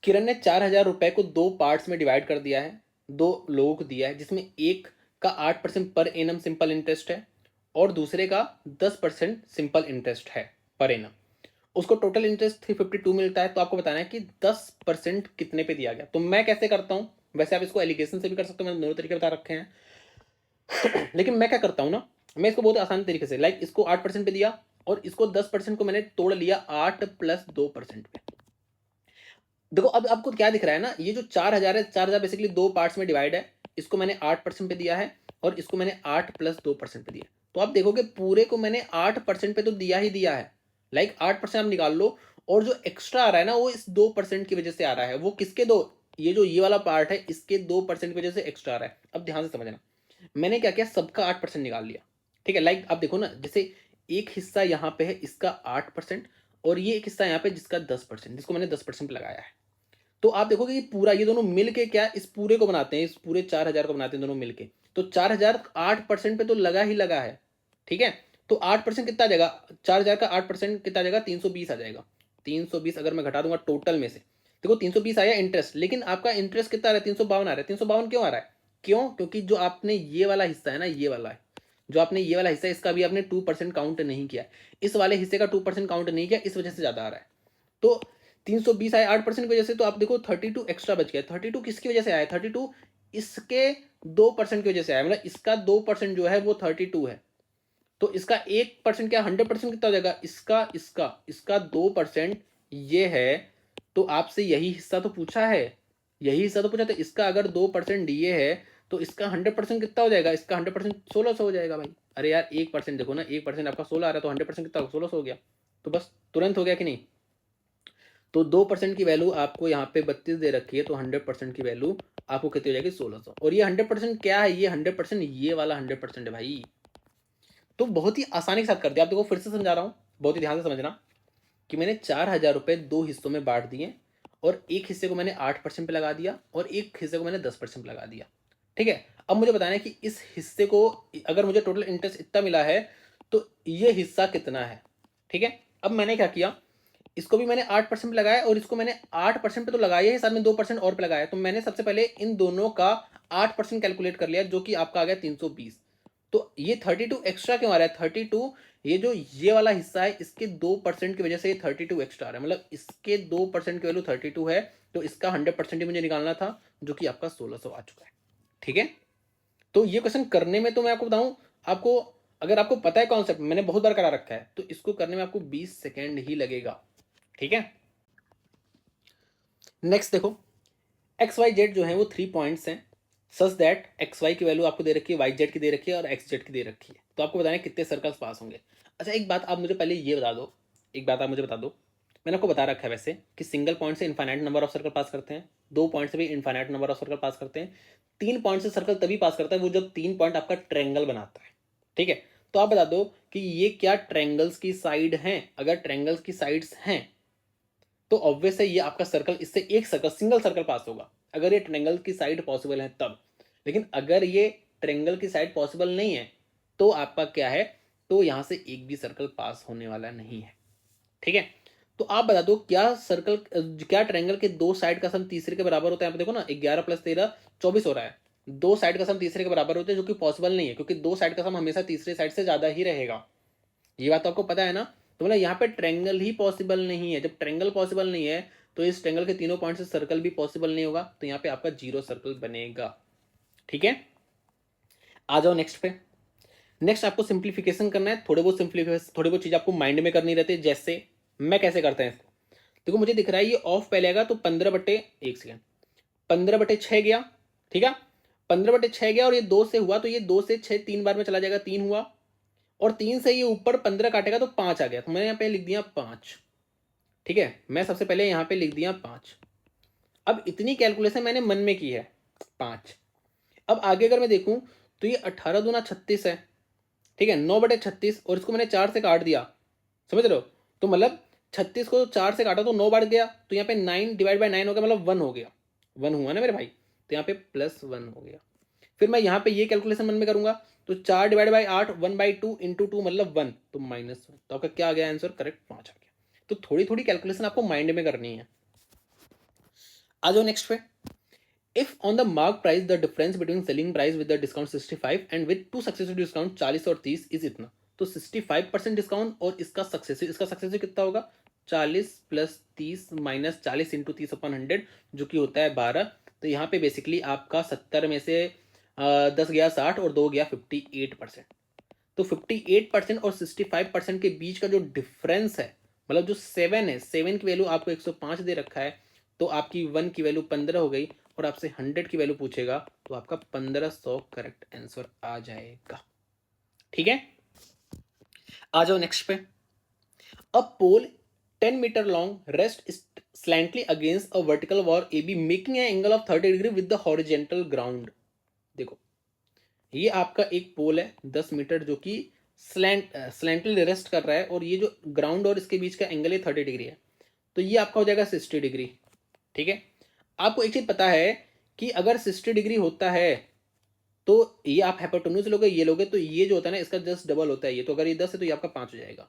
किरण ने 4,000 रुपए को 2 पार्ट्स में डिवाइड कर दिया है, 2 लोगों को दिया है, जिसमें एक का 8% पर एनम सिंपल इंटरेस्ट है और दूसरे का 10% सिंपल इंटरेस्ट है पर एनम। उसको टोटल इंटरेस्ट 352 मिलता है। तो आपको बताना है कि 10% कितने पे दिया गया। तो मैं कैसे करता हूं, वैसे आप इसको एलिगेशन से भी कर सकते हो, मैंने दोनों तरीके बता रखे हैं। लेकिन मैं क्या करता हूं ना, मैं इसको बहुत आसान तरीके से, लाइक इसको 8% पे दिया और इसको 10% को मैंने तोड़ लिया 8 + 2% पे। देखो अब आपको क्या दिख रहा है ना, ये जो 4,000 है, 4,000 बेसिकली 2 पार्ट्स में डिवाइड है, इसको मैंने 8% पे दिया है और इसको मैंने 8 + 2% पे दिया। तो आप देखोगे पूरे को मैंने 8% पे तो दिया ही दिया है, लाइक 8% आप निकाल लो, और जो एक्स्ट्रा आ रहा है ना वो इस 2% की वजह से आ रहा है। वो किसके दो, ये जो ये वाला पार्ट है इसके 2% की वजह से एक्स्ट्रा आ रहा है। अब ध्यान से समझना, मैंने क्या किया, सबका 8% निकाल लिया। ठीक है, लाइक आप देखो ना, जैसे एक हिस्सा यहाँ पे है इसका 8%, और ये एक हिस्सा यहाँ पे जिसका 10%, जिसको मैंने 10% लगाया है। तो आप देखोगे कि पूरा ये दोनों मिलके क्या इस पूरे को बनाते हैं, इस पूरे 4,000 को बनाते हैं दोनों मिलके। तो 4,000 8% पे तो लगा ही लगा है। ठीक है, तो 8% कितना आ जाएगा, 4,000 का 8% कितना आ जाएगा, 320 आ जाएगा। 320 अगर मैं घटा दूंगा टोटल में से, देखो 320 आया इंटरेस्ट, लेकिन आपका इंटरेस्ट कितना आ रहा है, 352 आ रहा है। 352 क्यों आ रहा है, क्यों, क्योंकि जो आपने ये वाला हिस्सा है ना, ये वाला है जो आपने ये वाला हिस्सा है, इसका भी आपने 2% काउंट नहीं किया, इस वाले हिस्से का 2% काउंट नहीं किया, इस वजह से ज्यादा आ रहा है। तो 320 आया 8% की वजह से, तो आप देखो 32 एक्स्ट्रा बच गया। 32 किसकी वजह से आया, 32 इसके 2% की वजह से आया, मतलब इसका 2% जो है वो 32 है। तो इसका 1% क्या 100% कितना हो जाएगा, इसका इसका इसका 2% ये है। तो आपसे यही हिस्सा तो पूछा है, यही हिस्सा तो पूछा था, इसका अगर 2% ये है तो इसका 100% कितना हो जाएगा, इसका 100% 1600 हो जाएगा भाई। अरे यार 1% देखो ना, 1% आपका 16 आ रहा है, तो 100% कितना 1600 हो गया। तो बस तुरंत हो गया कि नहीं। तो 2% की वैल्यू आपको यहाँ पे 32 दे रखी है, तो 100% की वैल्यू आपको कितनी हो जाएगी, 1600। और ये 100% क्या है, ये 100% ये वाला 100% है भाई। तो बहुत ही आसानी के साथ कर दिया। आप देखो फिर से समझा रहा हूँ, बहुत ही ध्यान से समझना कि मैंने 4,000 रुपए 2 हिस्सों में बांट दिए, और एक हिस्से को मैंने 8% पे लगा दिया और एक हिस्से को मैंने 10% पे लगा दिया। ठीक है, अब मुझे बताना है कि इस हिस्से को, अगर मुझे टोटल इंटरेस्ट इतना मिला है तो ये हिस्सा कितना है। ठीक है, अब मैंने क्या किया, इसको भी मैंने 8% पे लगाया और इसको मैंने 8% पे तो लगाया ही, साथ में 2% और पे लगाया। तो मैंने सबसे पहले इन दोनों का 8% कैलकुलेट कर लिया, जो कि आपका आ गया 320। तो ये 32 एक्स्ट्रा क्यों आ रहा है, 32 ये जो ये वाला हिस्सा है इसके 2% की वजह से ये 32 एक्स्ट्रा आ रहा है, मतलब इसके 2% की वैल्यू 32 है। तो इसका 100% ही मुझे निकालना था, जो कि आपका 1600 आ चुका है। ठीक है, तो ये क्वेश्चन करने में, तो मैं आपको बताऊं, आपको अगर आपको पता है कॉन्सेप्ट, मैंने बहुत बार करा रखा है, तो इसको करने में आपको 20 सेकेंड ही लगेगा। ठीक है, नेक्स्ट देखो, एक्स वाई जेड जो है वो 3 पॉइंट्स हैं, सच दैट एक्स वाई की वैल्यू आपको दे रखी है, वाई जेड की दे रखी है और एक्स जेड की दे रखी है। तो आपको बताना है कितने सर्कल्स पास होंगे। अच्छा एक बात आप मुझे पहले ये बता दो, एक बात आप मुझे बता दो, मैंने आपको बता रखा है वैसे कि सिंगल पॉइंट से इन्फाइनाइट नंबर ऑफ सर्कल पास करते हैं, 2 पॉइंट से भी इन्फाइनाइट नंबर ऑफ सर्कल पास करते हैं, 3 पॉइंट से सर्कल तभी पास करता है वो जब 3 पॉइंट आपका ट्रायंगल बनाता है। ठीक है, तो आप बता दो कि ये क्या ट्रायंगल्स की साइड हैं। अगर ट्रायंगल्स की साइड्स हैं तो ऑब्वियस है ये आपका सर्कल, इससे एक सर्कल सिंगल सर्कल पास होगा अगर ये ट्रायंगल की साइड पॉसिबल है तब। लेकिन अगर ये ट्रायंगल की साइड पॉसिबल नहीं है तो आपका क्या है, तो यहां से एक भी सर्कल पास होने वाला नहीं है। ठीक है, तो आप बता दो क्या सर्कल, क्या ट्रायंगल के दो साइड का सम तीसरे के बराबर होता है। यहाँ पे देखो ना 11 + 13 24 हो रहा है। दो साइड का सम तीसरे के बराबर होते हैं जो कि पॉसिबल नहीं है क्योंकि दो साइड का सम हमेशा तीसरे साइड से ज्यादा ही रहेगा। ये बात तो आपको पता है ना। तो मतलब यहाँ पे ट्रायंगल ही पॉसिबल नहीं है। जब ट्रायंगल पॉसिबल नहीं है तो इस ट्रायंगल के तीनों पॉइंट से सर्कल भी पॉसिबल नहीं होगा, तो यहाँ पे आपका 0 सर्कल बनेगा। ठीक है, आ जाओ नेक्स्ट पे। नेक्स्ट आपको सिंप्लीफिकेशन करना है। थोड़े बहुत सिंप्लीफिकेशन, थोड़ी बहुत चीज आपको माइंड में करनी रहती है। जैसे मैं कैसे करते हैं, देखो मुझे दिख रहा है ये ऑफ पहले आएगा तो 15/1 सेकेंड 15/6 गया। ठीक है, 15/6 गया और ये 2 से हुआ तो ये 2 से 6 3 बार में चला जाएगा, 3 हुआ। और 3 से ये ऊपर 15 काटेगा तो 5 आ गया, तो मैंने यहाँ पे लिख दिया 5। ठीक है, मैं सबसे पहले यहाँ पे लिख दिया 5। अब इतनी कैलकुलेशन मैंने मन में की है 5। अब आगे अगर मैं देखूं तो ये 18 दूना 36 है। ठीक है, 9/36 और इसको मैंने 4 से काट दिया, समझ रहे हो। तो मतलब 36 को 4 से काटा तो 9 बढ़ गया, तो यहाँ पे 9/9 हो गया, मतलब 1 हो गया। 1 हुआ ना मेरे भाई, तो यहाँ पे +1 हो गया। फिर मैं यहाँ पे ये कैलकुलेशन मन में करूंगा तो 4/8 1/2 इंटू 2 मतलब 1, तो -1। तो आपका क्या आ गया आंसर, करेक्ट 5 आ गया। तो थोड़ी थोड़ी कैलकुलेशन आपको माइंड में करनी है। आ जाओ नेक्स्ट पे। If on the mark price the difference between selling price with the discount 65 and with two successive discount 40 और 30 इज इतना। तो 65% डिस्काउंट और इसका सक्सेसिव कितना होगा, 40 + 30 - 40 × 30/100 जो कि होता है 12। तो यहाँ पे बेसिकली आपका 70 में से 10 गया 60 और 2 गया 58%। तो 58% और 65% के बीच का जो डिफरेंस है, मतलब जो 7 है, 7 की वैल्यू आपको 105 दे रखा है, तो आपकी 1 की वैल्यू 15 हो गई और आपसे 100 की वैल्यू पूछेगा तो आपका 1500 करेक्ट आंसर आ जाएगा। ठीक है, आ जाओ नेक्स्ट पे। A pole 10 metre long rest slantly against a vertical wall A B making a angle of 30 degree with the horizontal ground. देखो ये आपका एक पोल है 10 मीटर जो कि स्लैंटली रेस्ट कर रहा है और ये जो ग्राउंड और इसके बीच का एंगल है 30 डिग्री है, तो ये आपका हो जाएगा 60 डिग्री। ठीक है, आपको एक चीज पता है कि अगर 60 डिग्री होता है तो ये आप हाइपोटेन्यूज लोगे, ये लोगे तो ये जो होता है ना इसका जस्ट डबल होता है ये, तो अगर ये 10 है तो ये आपका 5 हो जाएगा।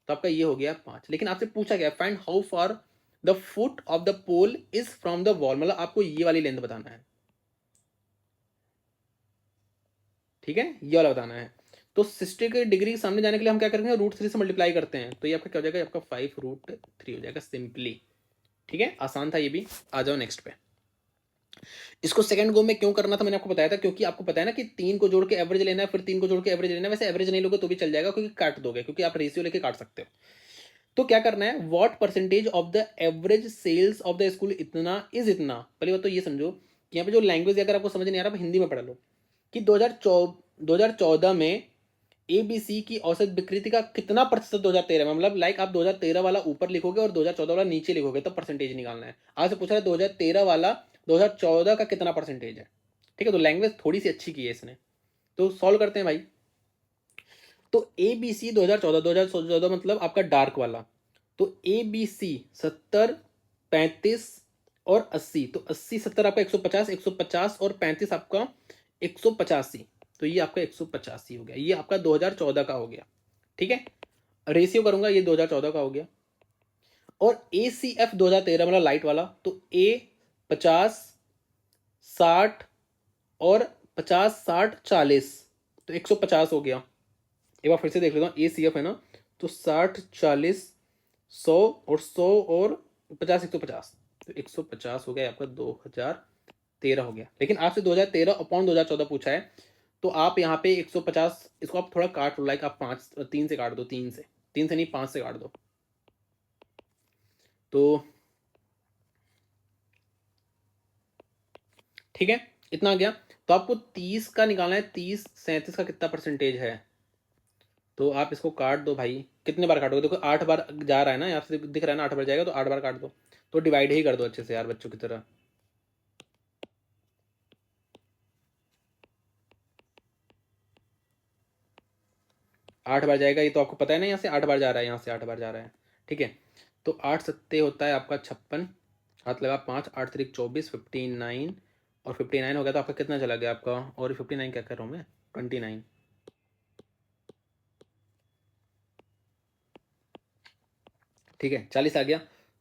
तो आपका ये हो गया 5। लेकिन आपसे पूछा गया find how far the foot of the pole is from the wall, मतलब आपको ये वाली लेंथ बताना है। ठीक है, ये वाला बताना है। तो 60 के डिग्री के सामने जाने के लिए हम क्या करेंगे, √3 से मल्टीप्लाई करते हैं, तो ये आपका क्या हो जाएगा, आपका 5√3 हो जाएगा सिंपली। ठीक है, आसान था ये भी। आ जाओ नेक्स्ट पे। इसको सेकंड गो में क्यों करना था मैंने आपको बताया था, क्योंकि आपको पता है ना कि 3 को जोड़ के एवरेज लेना है, फिर 3 को जोड़ के एवरेज लेना है। वैसे एवरेज नहीं लोगे तो भी चल जाएगा क्योंकि काट दोगे, क्योंकि आप रेशियो लेके काट सकते हो। तो क्या करना है, what percentage of the average sales of the school इतना इज इतना। पहले बात तो ये समझो कि यहाँ पे जो लैंग्वेज अगर आपको समझ नहीं आ रहा आप हिंदी में पढ़ लो कि 2014 में एबीसी की औसत बिक्री का कितना प्रतिशत 2013 में, मतलब लाइक आप 2013 वाला ऊपर लिखोगे और 2014 वाला नीचे लिखोगे तब परसेंटेज निकालना है। आज से पूछ रहा है 2013 वाला 2014 का कितना परसेंटेज है। ठीक है, तो लैंग्वेज थोड़ी सी अच्छी की है इसने। तो सॉल्व करते हैं भाई। तो ए बी सी 2014 मतलब आपका डार्क वाला, तो ए बी सी 70 35 और 80, तो 80 70 आपका 150, 150 और 35 आपका 185, तो ये आपका 185 हो गया। ये आपका 2014 का हो गया। ठीक है, रेशियो करूंगा ये 2014 का हो गया। और ए सी एफ 2013 मतलब लाइट वाला, तो ए 50 60 और 50 60 40, तो 150 हो गया। एक बार फिर से देख लेता हूँ, ए सी एफ है ना, तो 60 40 100 और 100 और 50 150, तो 150 हो गया आपका 2013 हो गया। लेकिन आपसे 2013 अपॉन 2014 पूछा है, तो आप यहाँ पे 150 इसको आप थोड़ा काट लो, लाइक आप 3 से काट दो, 3 से नहीं 5 से काट दो, तो ठीक है इतना आ गया। तो आपको 30 का निकालना है, 30 37 का कितना परसेंटेज है, तो आप इसको काट दो भाई। कितने बार काटोगे, देखो 8 बार जा रहा है ना, यहाँ से दिख रहा है ना 8 बार जाएगा, तो 8 बार काट दो, तो डिवाइड ही कर दो अच्छे से यार बच्चों की तरह। 8 बार जाएगा, ये तो आपको पता है ना, यहाँ से 8 बार जा रहा है, यहाँ से 8 बार जा रहा है, ठीक है। तो 8 सत्ते होता है आपका 56, हाथ लगा 5, 8 3 24, 59, और 59 हो गया तो आपका कितना चला गया आपका, और 59 क्या कर रहा हूँ मैं, 29, ठीक है 40 आ गया।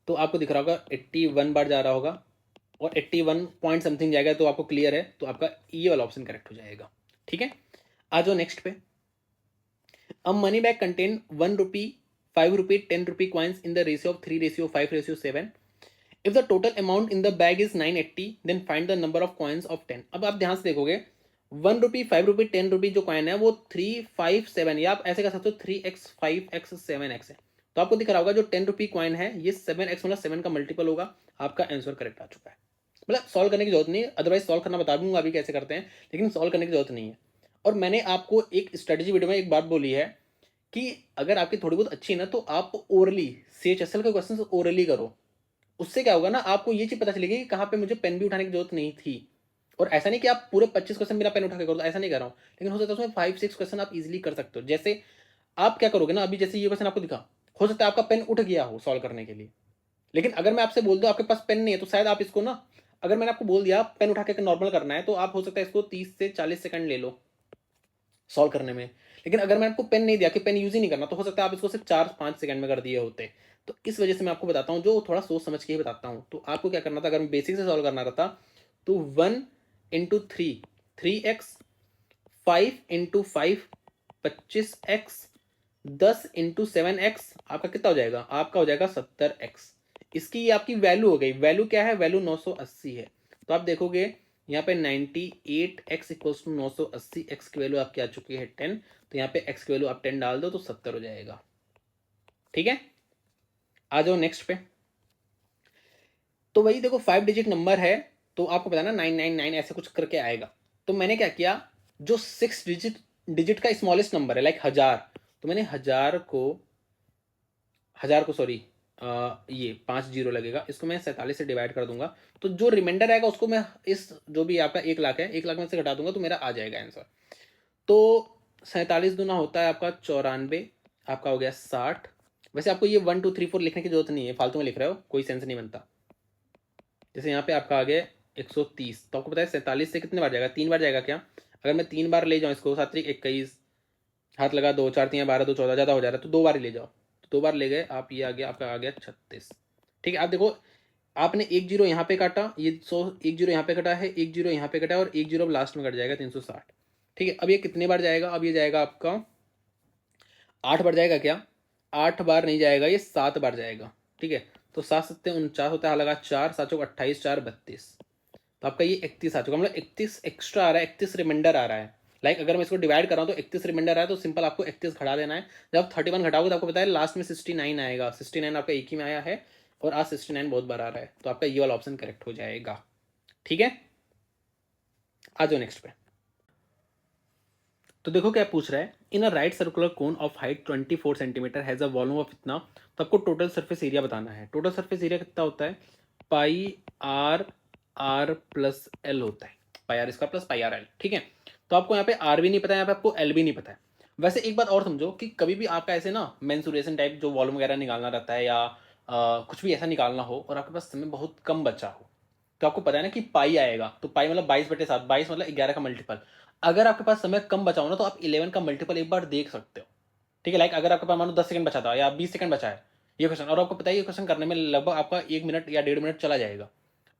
तो आपको दिख रहा होगा 81 बार जा रहा होगा, और 81 पॉइंट समथिंग जाएगा, तो आपको क्लियर है, तो आपका ये वाला ऑप्शन करेक्ट हो जाएगा, ठीक है। आ जाओ नेक्स्ट पे। A money bag contain 1 rupee, 5 rupee, 10 rupee coins in the ratio of 3:5:7। If the total amount in the bag is 980, then find the number of coins of 10। अब आप ध्यान से देखोगे 1 रुपी, 5 रुपी, 10 रुपी जो कॉइन है वो 357, या आप ऐसे कर सकते हो 3x, 5x, 7x है। तो आपको दिख रहा होगा जो 10 रुपी कॉइन है ये 7x मतलब 7 का मल्टीपल होगा। आपका आंसर करेक्ट आ चुका है। मतलब सॉल्व करने की जरूरत नहीं है, अदरवाइज सॉल्व करना बता दूंगा अभी कैसे करते हैं, लेकिन सॉल्व करने की जरूरत नहीं है। और मैंने आपको एक स्ट्रेटेजी वीडियो में एक बात बोली है कि अगर आपकी थोड़ी बहुत अच्छी है ना, तो आप ओरली CHSL के क्वेश्चन ओरली करो। उससे क्या होगा ना, आपको ये चीज पता चलेगी कि कहाँ पे मुझे पेन भी उठाने की जरूरत नहीं थी। और ऐसा नहीं कि आप पूरे 25 क्वेश्चन बिना पेन उठा के करो, ऐसा नहीं कर रहा हूँ, लेकिन हो सकता है उसमें 5-6 क्वेश्चन आप इजीली कर सकते हो। जैसे आप क्या करोगे ना, अभी जैसे ये क्वेश्चन आपको दिखा, हो सकता है आपका पेन उठ गया हो सॉल्व करने के लिए, लेकिन अगर मैं आपसे बोल दूं आपके पास पेन नहीं है, तो शायद आप इसको ना, अगर मैंने आपको बोल दिया पेन उठा के नॉर्मल करना है, तो आप हो सकता है इसको 30 से 40 सेकंड ले लो सॉल्व करने में। लेकिन अगर मैं आपको पेन नहीं दिया कि पेन यूज ही नहीं करना, तो हो सकता है आप इसको सिर्फ 4-5 सेकंड में कर दिए होते। तो इस वजह से मैं आपको बताता हूँ, जो थोड़ा सोच समझ के ही बताता हूँ। तो आपको क्या करना था, अगर मैं बेसिक से सॉल्व करना रहता, तो 1 × 3 3x, 5 × 5 25x, 10 × 7x आपका कितना हो जाएगा, आपका हो जाएगा 70x। इसकी ये आपकी वैल्यू हो गई। वैल्यू क्या है, वैल्यू 980 है। तो आप देखोगे यहाँ पे 98x इक्वल्स टू 980, x की वैल्यू आपकी आ चुकी है 10, तो यहाँ पे x की वैल्यू आप 10 डाल दो तो 70 हो जाएगा, ठीक है। आ जाओ नेक्स्ट पे। तो वही देखो 5 डिजिट नंबर है, तो आपको पता ना 999 ऐसे कुछ करके आएगा। तो मैंने क्या किया, जो 6 डिजिट डिजिट का स्मॉलेस्ट नंबर है लाइक 1000, तो मैंने 1000 को सॉरी, ये 5 जीरो लगेगा, इसको मैं 47 से डिवाइड कर दूंगा, तो जो रिमाइंडर आएगा उसको मैं इस जो भी आपका 1 लाख है 1 लाख में से घटा दूंगा, तो मेरा आ जाएगा आंसर। तो 47 दूना होता है आपका 94, आपका हो गया 60। वैसे आपको ये 1 2 3 4 लिखने की जरूरत नहीं है, फालतू में लिख रहे हो, कोई सेंस नहीं बनता। जैसे यहाँ पे आपका आ गया 130, तो आपको पता है 47 से कितने बार जाएगा, 3 बार जाएगा क्या। अगर मैं 3 बार ले जाऊँ इसको, 7 3 21, हाथ लगा 2 4 3 12 2 14, ज़्यादा हो जा रहा है, तो 2 बार ही ले जाओ। तो 2 बार ले गए आप, ये आ गया आपका आ गया 36, ठीक है। आप देखो आपने 1 जीरो यहाँ पे काटा, ये 1 जीरो यहाँ पे कटा है, 1 जीरो यहाँ पे कटा है, और 1 जीरो लास्ट में कट जाएगा 360, ठीक है। अब ये कितने बार जाएगा, अब ये जाएगा आपका 8 बार जाएगा क्या, 8 बार नहीं जाएगा, ये 7 बार जाएगा, ठीक है। तो 7 7 49 होता है, लगा 4 7 28 4 32, तो आपका ये 31 आ चुका, मतलब 31 एक्स्ट्रा आ रहा है, 31 रिमाइंडर आ रहा है। लाइक अगर मैं इसको डिवाइड कर रहा हूँ तो 31 रिमाइंडर है, तो सिंपल आपको 31 घटा देना है। जब 31 घटाओगे तो आपको पता है लास्ट में 69 आएगा, 69 आपका एक ही में आया है, और आज 69 बहुत बार आ रहा है, तो आपका ये वाला ऑप्शन करेक्ट हो जाएगा, ठीक है। आ जाओ नेक्स्ट पे। तो देखो क्या पूछ रहा है, in a right circular cone of height 24 centimetre has a volume of इतना, तो आपको टोटल सरफेस एरिया बताना है। टोटल सरफेस एरिया कितना होता है, pi r r plus l होता है, pi r square plus pi r l, ठीक है। तो आपको यहाँ पे आर भी नहीं पता है, यहाँ पे आपको एल भी नहीं पता है। वैसे एक बात और समझो कि कभी भी आपका ऐसे ना मेंसुरेशन टाइप जो वॉल्यूम वगैरह निकालना रहता है, या कुछ भी ऐसा निकालना हो और आपके पास समय बहुत कम बचा हो, तो आपको पता है ना कि पाई आएगा, तो पाई मतलब 22/7, 22 मतलब 11 का मल्टीपल। अगर आपके पास समय कम बचा हो ना, तो आप 11 का मल्टीपल एक बार देख सकते हो, ठीक है। लाइक अगर आपके पास मानो 10 सेकंड बचा था या 20 सेकंड बचा है ये क्वेश्चन, और आपको पता है ये क्वेश्चन करने में लगभग आपका 1 मिनट या 1.5 मिनट चला जाएगा,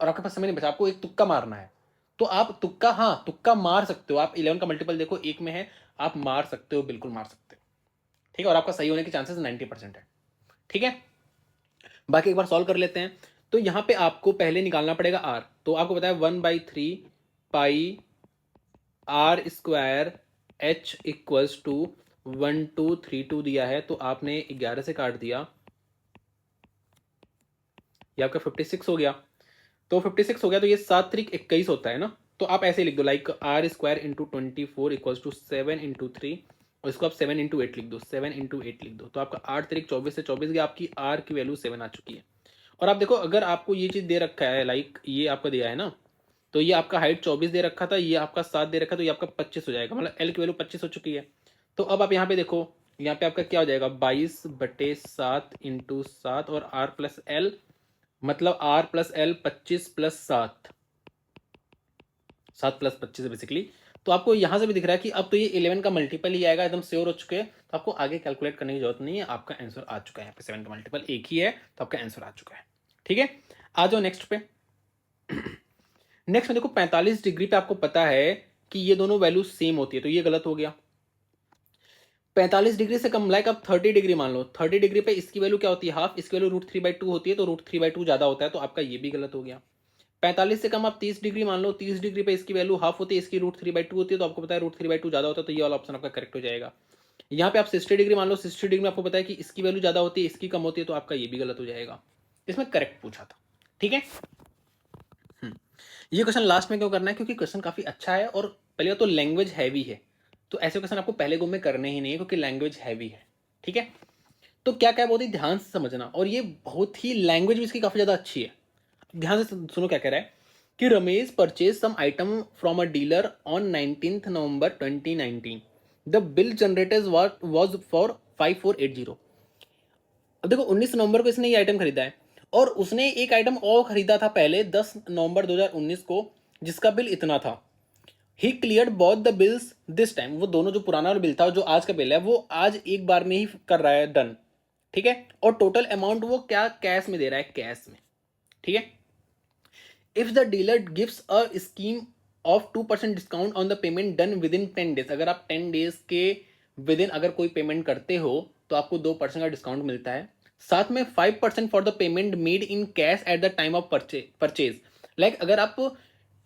और आपके पास समय नहीं बचा, आपको एक तुक्का मारना है, तो आप तुक्का, हाँ तुक्का मार सकते हो। आप 11 का मल्टीपल देखो 1 में है, आप मार सकते हो, बिल्कुल मार सकते हो, ठीक है। और आपका सही होने के चांसेस 90% है, ठीक है। बाकी एक बार सॉल्व कर लेते हैं। तो यहाँ पे आपको पहले निकालना पड़ेगा आर, तो आपको पता है 1/3 pi r square h equals to 1232 दिया है, तो आपने 11 से काट दिया, ये आपका 56 हो गया। तो 56 हो गया, तो ये 7 3 21 होता है ना, तो आप ऐसे लिख दो like r square into 24 equals to 7 into 3, और इसको आप 7 इंटू 8 लिख दो, 7 इंटू 8 लिख दो। तो आपका 8 3 24 से 24 गया, आपकी आर की वैल्यू 7 आ चुकी है। और आप देखो अगर आपको ये चीज़ दे रखा है, लाइक ये आपका दिया है ना, तो ये आपका हाइट 24 दे रखा था, ये आपका 7 दे रखा, तो ये आपका 25 हो जाएगा, मतलब एल की वैल्यू 25 हो चुकी है। तो अब आप यहाँ पे देखो, यहाँ पे आपका क्या हो जाएगा, 22/7 और आर प्लस एल, मतलब आर प्लस एल 25+7, 7+25 बेसिकली। तो आपको यहाँ से भी दिख रहा है कि अब तो ये 11 का मल्टीपल ही आएगा, एकदम श्योर हो चुके हैं। तो आपको आगे कैलकुलेट करने की जरूरत नहीं है, आपका आंसर आ चुका है। यहाँ पे 7 का मल्टीपल एक ही है, तो आपका आंसर आ चुका है। ठीक है, आ जाओ नेक्स्ट पे। नेक्स्ट में देखो 45 डिग्री पे आपको पता है कि ये दोनों वैल्यू सेम होती है, तो ये गलत हो गया। 45 डिग्री से कम, लाइक आप 30 डिग्री मान लो, 30 डिग्री पे इसकी वैल्यू क्या होती है, हाफ, इसकी वैल्यू √3/2 होती है, तो √3/2 ज्यादा होता है, तो आपका ये भी गलत हो गया। 45 से कम आप 30 डिग्री मान लो, 30 डिग्री पे इसकी वैल्यू हाफ होती है, इसकी √3/2 होती है, तो आपको पता है √3/2 ज्यादा होता है, तो ये वाला ऑप्शन आपका करेक्ट हो जाएगा। यहाँ पे आप 60 डिग्री मान लो, 60 डिग्री में आपको पता है कि इसकी वैल्यू ज्यादा होती है, इसकी कम होती है, तो आपका ये भी गलत हो जाएगा। इसमें करेक्ट पूछा था। ठीक है, ये क्वेश्चन लास्ट में क्यों करना है, क्योंकि क्वेश्चन काफी अच्छा है और पहले तो लैंग्वेज हैवी है, तो ऐसे क्वेश्चन आपको पहले गुम में करने ही नहीं है, क्योंकि लैंग्वेज हैवी है। ठीक है, तो क्या क्या बहुत ही ध्यान से समझना, और ये बहुत ही लैंग्वेज भी इसकी काफी ज्यादा अच्छी है। ध्यान से सुनो क्या कह रहा है कि Ramesh purchase some item from a dealer on 19th November 2019, the bill generated was for 5480। अब देखो 19 नवंबर को इसने ये आइटम खरीदा है, और उसने एक आइटम और खरीदा था पहले 10 नवंबर 2019 को, जिसका बिल इतना था। ही cleared both the bills this time, वो दोनों, जो पुराना बिल था और जो आज का बिल है, वो आज एक बार में ही कर रहा है, डन। ठीक है, और टोटल अमाउंट वो क्या कैश में दे रहा है, कैश में। ठीक है, if the dealer gives a scheme of 2% discount on the payment done with in 10 days, अगर आप 10 डेज के विद इन अगर कोई पेमेंट करते हो तो आपको 2% का डिस्काउंट मिलता है। साथ में 5% for the payment made in cash at the time of purchase, like अगर आप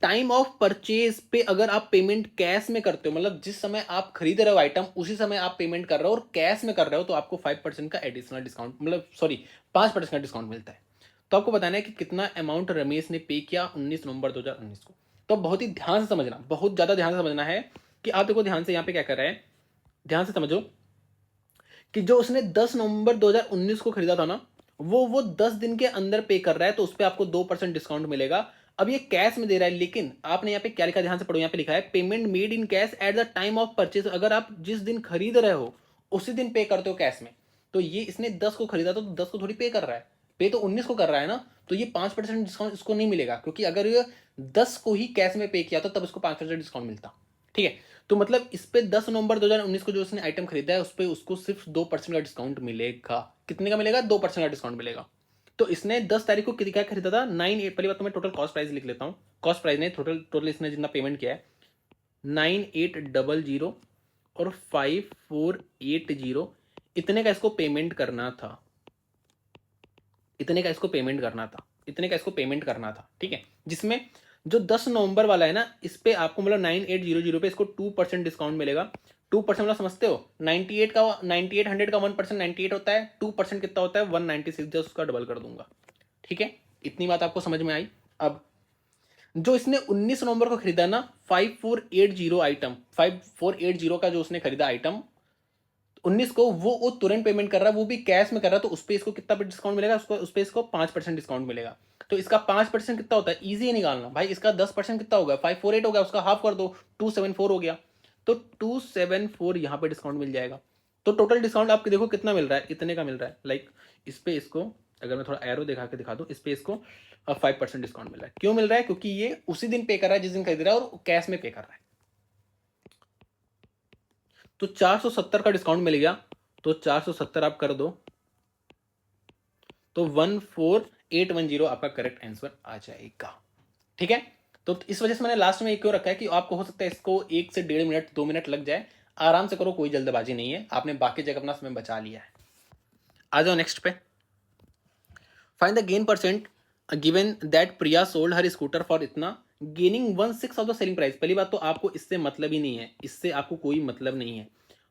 टाइम ऑफ परचेज पे अगर आप पेमेंट कैश में करते हो, मतलब जिस समय आप खरीद रहे हो आइटम उसी समय आप पेमेंट कर रहे हो और कैश में कर रहे हो, तो आपको 5% का एडिशनल डिस्काउंट, मतलब सॉरी 5% का डिस्काउंट मिलता है। तो आपको बताना है कि कितना अमाउंट रमेश ने पे किया 19 नवंबर 2019 को। तो बहुत ही ध्यान से समझना, बहुत ज्यादा ध्यान से समझना है कि आप देखो ध्यान से यहाँ पे क्या कर रहा है, ध्यान से समझो कि जो उसने 10 नवंबर 2019 को खरीदा था ना, वो 10 दिन के अंदर पे कर रहा है, तो उस पर आपको 2% डिस्काउंट मिलेगा। अब ये कैश में दे रहा है, लेकिन आपने यहाँ पे क्या लिखा, ध्यान से पढ़ो, यहाँ पे लिखा है payment made in cash at the time of purchase, अगर आप जिस दिन खरीद रहे हो उसी दिन पे करते हो कैश में। तो ये इसने 10 को खरीदा तो 10 को थोड़ी पे कर रहा है, पे तो 19 को कर रहा है ना, तो ये 5% डिस्काउंट इसको नहीं मिलेगा, क्योंकि अगर ये 10 को ही कैश में पे किया तो तब इसको 5% डिस्काउंट मिलता। ठीक है, तो मतलब इस पे 10 नवंबर 2019 को जो उसने आइटम खरीदा है उस पे उसको सिर्फ 2% का डिस्काउंट मिलेगा। कितने का मिलेगा, 2% का डिस्काउंट मिलेगा। तो इसने 10 तारीख को क्या खरीदा था, 9 पहली बात तो मैं टोटल कॉस्ट प्राइस लिख लेता हूँ, कॉस्ट प्राइस नहीं, टोटल टोटल इसने जितना पेमेंट किया है 9800 और 5480, इतने का इसको पेमेंट करना था, इतने का इसको पेमेंट करना था, इतने का इसको पेमेंट करना था। ठीक है, जिसमें जो 10 नवंबर वाला है ना, इस पे आपको मतलब 9800 पे इसको 2% डिस्काउंट मिलेगा। 2% मतलब समझते हो, 98 का 9800 का 1% 98 होता है, 2% कितना होता है 196, जस्ट उसका डबल कर दूंगा। ठीक है, इतनी बात आपको समझ में आई। अब जो इसने 19 नवंबर को खरीदा ना 5480 आइटम, 5480 का जो उसने खरीदा आइटम 19 को, वो तुरंत पेमेंट कर रहा है, वो भी कैश में कर रहा है, तो उस पर इसको कितना डिस्काउंट मिलेगा, उसको उस पर इसको 5% डिस्काउंट मिलेगा। तो इसका 5% कितना होता है, इजी है निकालना भाई, इसका 10% कितना होगा, 548 हो गया, उसका हाफ कर दो 274 हो गया, तो 274 यहाँ पे डिस्काउंट मिल जाएगा। तो टोटल डिस्काउंट आपको देखो कितना मिल रहा है, इतने का मिल रहा है। लाइक इस पे इसको अगर मैं थोड़ा एरो दिखा के दिखा दूं, इस पे इसको 5% डिस्काउंट मिल रहा है। क्यों मिल रहा है, क्योंकि ये उसी दिन पे कर रहा है जिस दिन खरीद रहा है और कैश में पे कर रहा है। तो 470 का डिस्काउंट मिल गया, तो 470 आप कर दो, तो 14810 आपका करेक्ट आंसर आ जाएगा। ठीक है, तो इस वजह से मैंने लास्ट में एक क्यों रखा है कि आपको हो सकता है इसको 1 से 1.5 मिनट 2 मिनट लग जाए, आराम से करो, कोई जल्दबाजी नहीं है, आपने बाकी जगह अपना समय बचा लिया है। आ जाओ नेक्स्ट पे, find the gain percent given that Priya sold her scooter for इतना, gaining 1/6 of the selling price. पहली बात तो आपको इससे मतलब ही नहीं है, इससे आपको कोई मतलब नहीं है।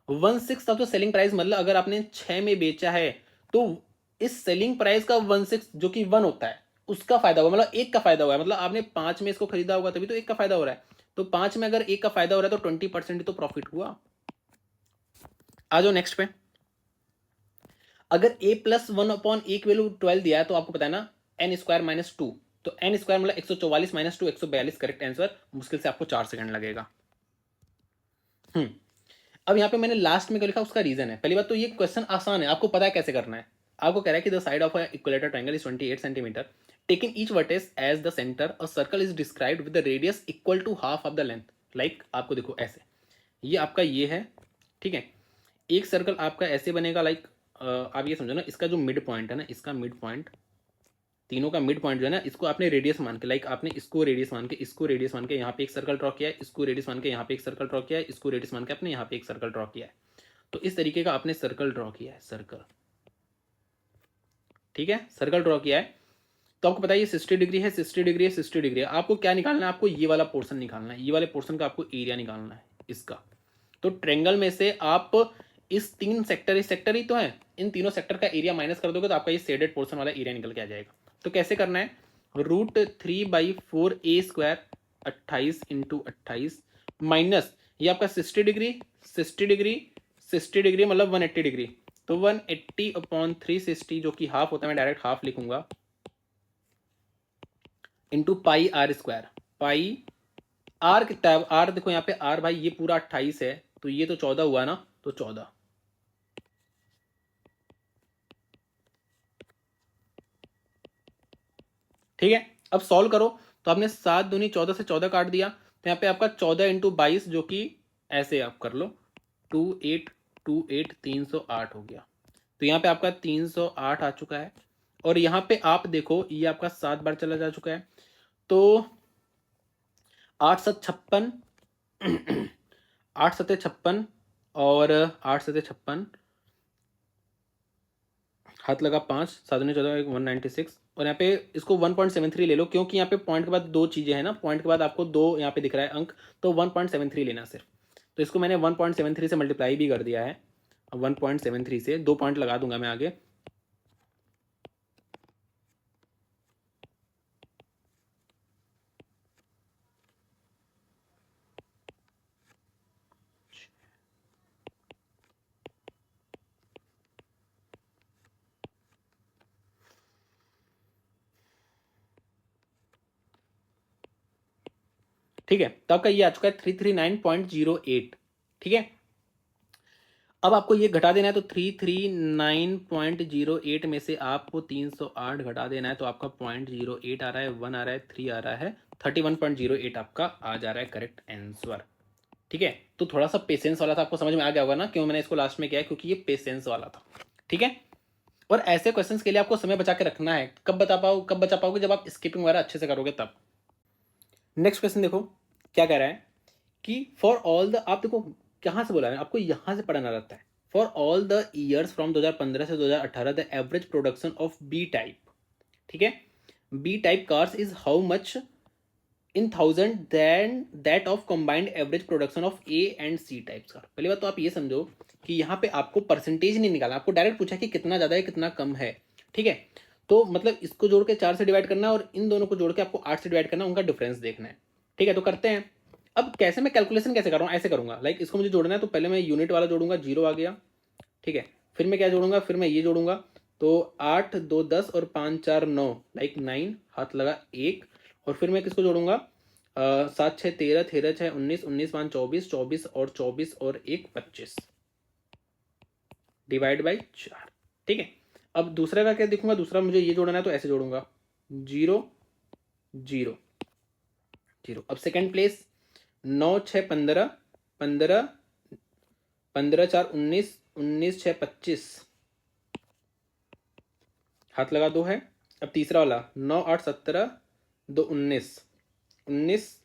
1/6 ऑफ द सेलिंग प्राइस मतलब अगर आपने 6 में बेचा है तो इस सेलिंग प्राइस का 1/6 जो कि 1 होता है, उसका फायदा हुआ, मतलब एक का फायदा हुआ है, मतलब आपने 5 में इसको खरीदा होगा तभी तो एक का फायदा हो रहा है। तो 5 में अगर एक का फायदा हो रहा है तो 20% तो प्रॉफिट हुआ। आ जाओ नेक्स्ट पे। अगर a प्लस 1/a की वैल्यू 12 दिया है तो आपको पता है ना n स्क्वायर माइनस 2, तो n स्क्वायर मतलब 144 माइनस 2 142, करेक्ट आंसर। मुश्किल से आपको 4 सेकंड लगेगा। अब यहाँ पे मैंने लास्ट में क्या लिखा उसका रीजन है। पहली बात तो ये क्वेश्चन आसान है, आपको पता है कैसे करना है। आपको कह रहा है कि the side of equilateral triangle is 28 centimetre, taking each vertex as the centre, a circle is described with the radius equal to half of the length. Like आपको देखो ऐसे, ये आपका ये है, ठीक है। एक सर्कल आपका ऐसे बनेगा, लाइक आप ये समझो ना, इसका जो मिड पॉइंट है ना, इसका मिड पॉइंट, तीनों का मिड पॉइंट जो है ना, इसको आपने रेडियस मान के, लाइक आपने इसको रेडियस मान के, इसको रेडियस मान के यहाँ पे एक सर्कल ड्रॉ किया है, इसको रेडियस मान के यहाँ पे एक सर्कल ड्रॉ किया है, इसको रेडियस मान के आपने यहाँ पे एक सर्कल ड्रॉ किया है। तो इस तरीके का आपने सर्कल ड्रॉ किया है, सर्कल, ठीक है, सर्कल ड्रॉ किया है। तो आपको पता है ये 60 डिग्री है, 60 डिग्री है, 60 डिग्री है। आपको क्या निकालना है, आपको ये वाला पोर्शन निकालना है, ये वाले पोर्शन का आपको एरिया निकालना है इसका। तो ट्रेंगल में से आप इस तीन सेक्टर, इस सेक्टर ही तो है, इन तीनों सेक्टर का एरिया माइनस कर दोगे तो आपका ये शेडेड पोर्शन वाला एरिया निकल के आ जाएगा। तो कैसे करना है, √3/4a स्क्वायर 28 इंटू 28 माइनस ये आपका 60 डिग्री, 60 डिग्री, 60 डिग्री मतलब 180 डिग्री, तो 180/360 जो कि हाफ होता है, मैं डायरेक्ट हाफ लिखूंगा, into pi r square. Pi r कितना है, आर देखो यहाँ पे आर भाई ये पूरा 28 है, तो ये तो 14 हुआ ना, तो 14, ठीक है। अब सॉल्व करो, तो आपने 7 दूनी 14 से 14 काट दिया, तो यहाँ पे आपका 14 इंटू 22 जो कि ऐसे आप कर लो, 2828 308 हो गया। तो यहाँ पे आपका 308 आ चुका है। और यहाँ पे आप देखो ये आपका 7 बार चला जा चुका है, तो 8×7 = 8×7 = 56 और 8×7 = 56, हाथ लगा 5, 7×14 196। और यहाँ पे इसको 1.73 ले लो, क्योंकि यहाँ पे पॉइंट के बाद दो चीज़ें हैं ना, पॉइंट के बाद आपको दो यहाँ पे दिख रहा है अंक, तो 1.73 लेना सिर्फ। तो इसको मैंने 1.73 से मल्टीप्लाई भी कर दिया है, 1.73 से 2 पॉइंट लगा दूंगा मैं आगे। ठीक है, तो आपका ये आ चुका है 339.08, ठीक है। अब आपको ये घटा देना है, तो 339.08 में से आपको 308 घटा देना है, तो आपका 0.08 आ रहा है, 1 आ रहा है, 3 आ रहा है, 31.08 आपका आ जा रहा है करेक्ट आंसर, ठीक है। तो थोड़ा सा पेशेंस वाला था, आपको समझ में आ गया होगा ना क्यों मैंने इसको लास्ट में किया है, क्योंकि ये पेशेंस वाला था, ठीक है। और ऐसे क्वेश्चंस के लिए आपको समय बचा के रखना है, कब बचा पाओगे, जब आप स्किपिंग वगैरह अच्छे से करोगे तब। नेक्स्ट क्वेश्चन देखो क्या कह रहा है कि फॉर ऑल द, आप देखो कहाँ से बोला है, आपको यहाँ से पढ़ना रहता है। For all the years from 2015 से 2018 the average production of B type, ठीक है, B type cars is how much in 1000 then that of combined average production of A and C types car. पहली बात तो आप ये समझो कि यहाँ पे आपको परसेंटेज नहीं निकाला, आपको डायरेक्ट पूछा कि कितना ज़्यादा है कितना कम है, ठीक है। तो मतलब इसको जोड़ के 4 से डिवाइड करना है और इन दोनों को जोड़ के आपको 8 से डिवाइड करना है, उनका डिफरेंस देखना है, ठीक है। तो करते हैं। अब कैसे मैं कैलकुलेशन कैसे कर रहा हूँ, ऐसे करूँगा, लाइक इसको मुझे जोड़ना है, तो पहले मैं यूनिट वाला जोड़ूंगा, 0 आ गया, ठीक है। फिर मैं क्या जोड़ूंगा, फिर मैं ये जोड़ूंगा, तो 8 2 10 और 5 4 9, लाइक 9, हाथ लगा 1। और फिर मैं किसको जोड़ूंगा, 7 6 13, 13 6 19, 19 5 24, 24 और 24 और 1 25, डिवाइड बाई 4, ठीक है। अब दूसरा का क्या देखूंगा, दूसरा मुझे ये जोड़ना है, तो ऐसे जोड़ूंगा 0 0 0। अब सेकेंड प्लेस 9 6 15, 15 15 4 19, 19 6 25, हाथ लगा 2 है। अब तीसरा वाला 9 8 17, 2 19, 19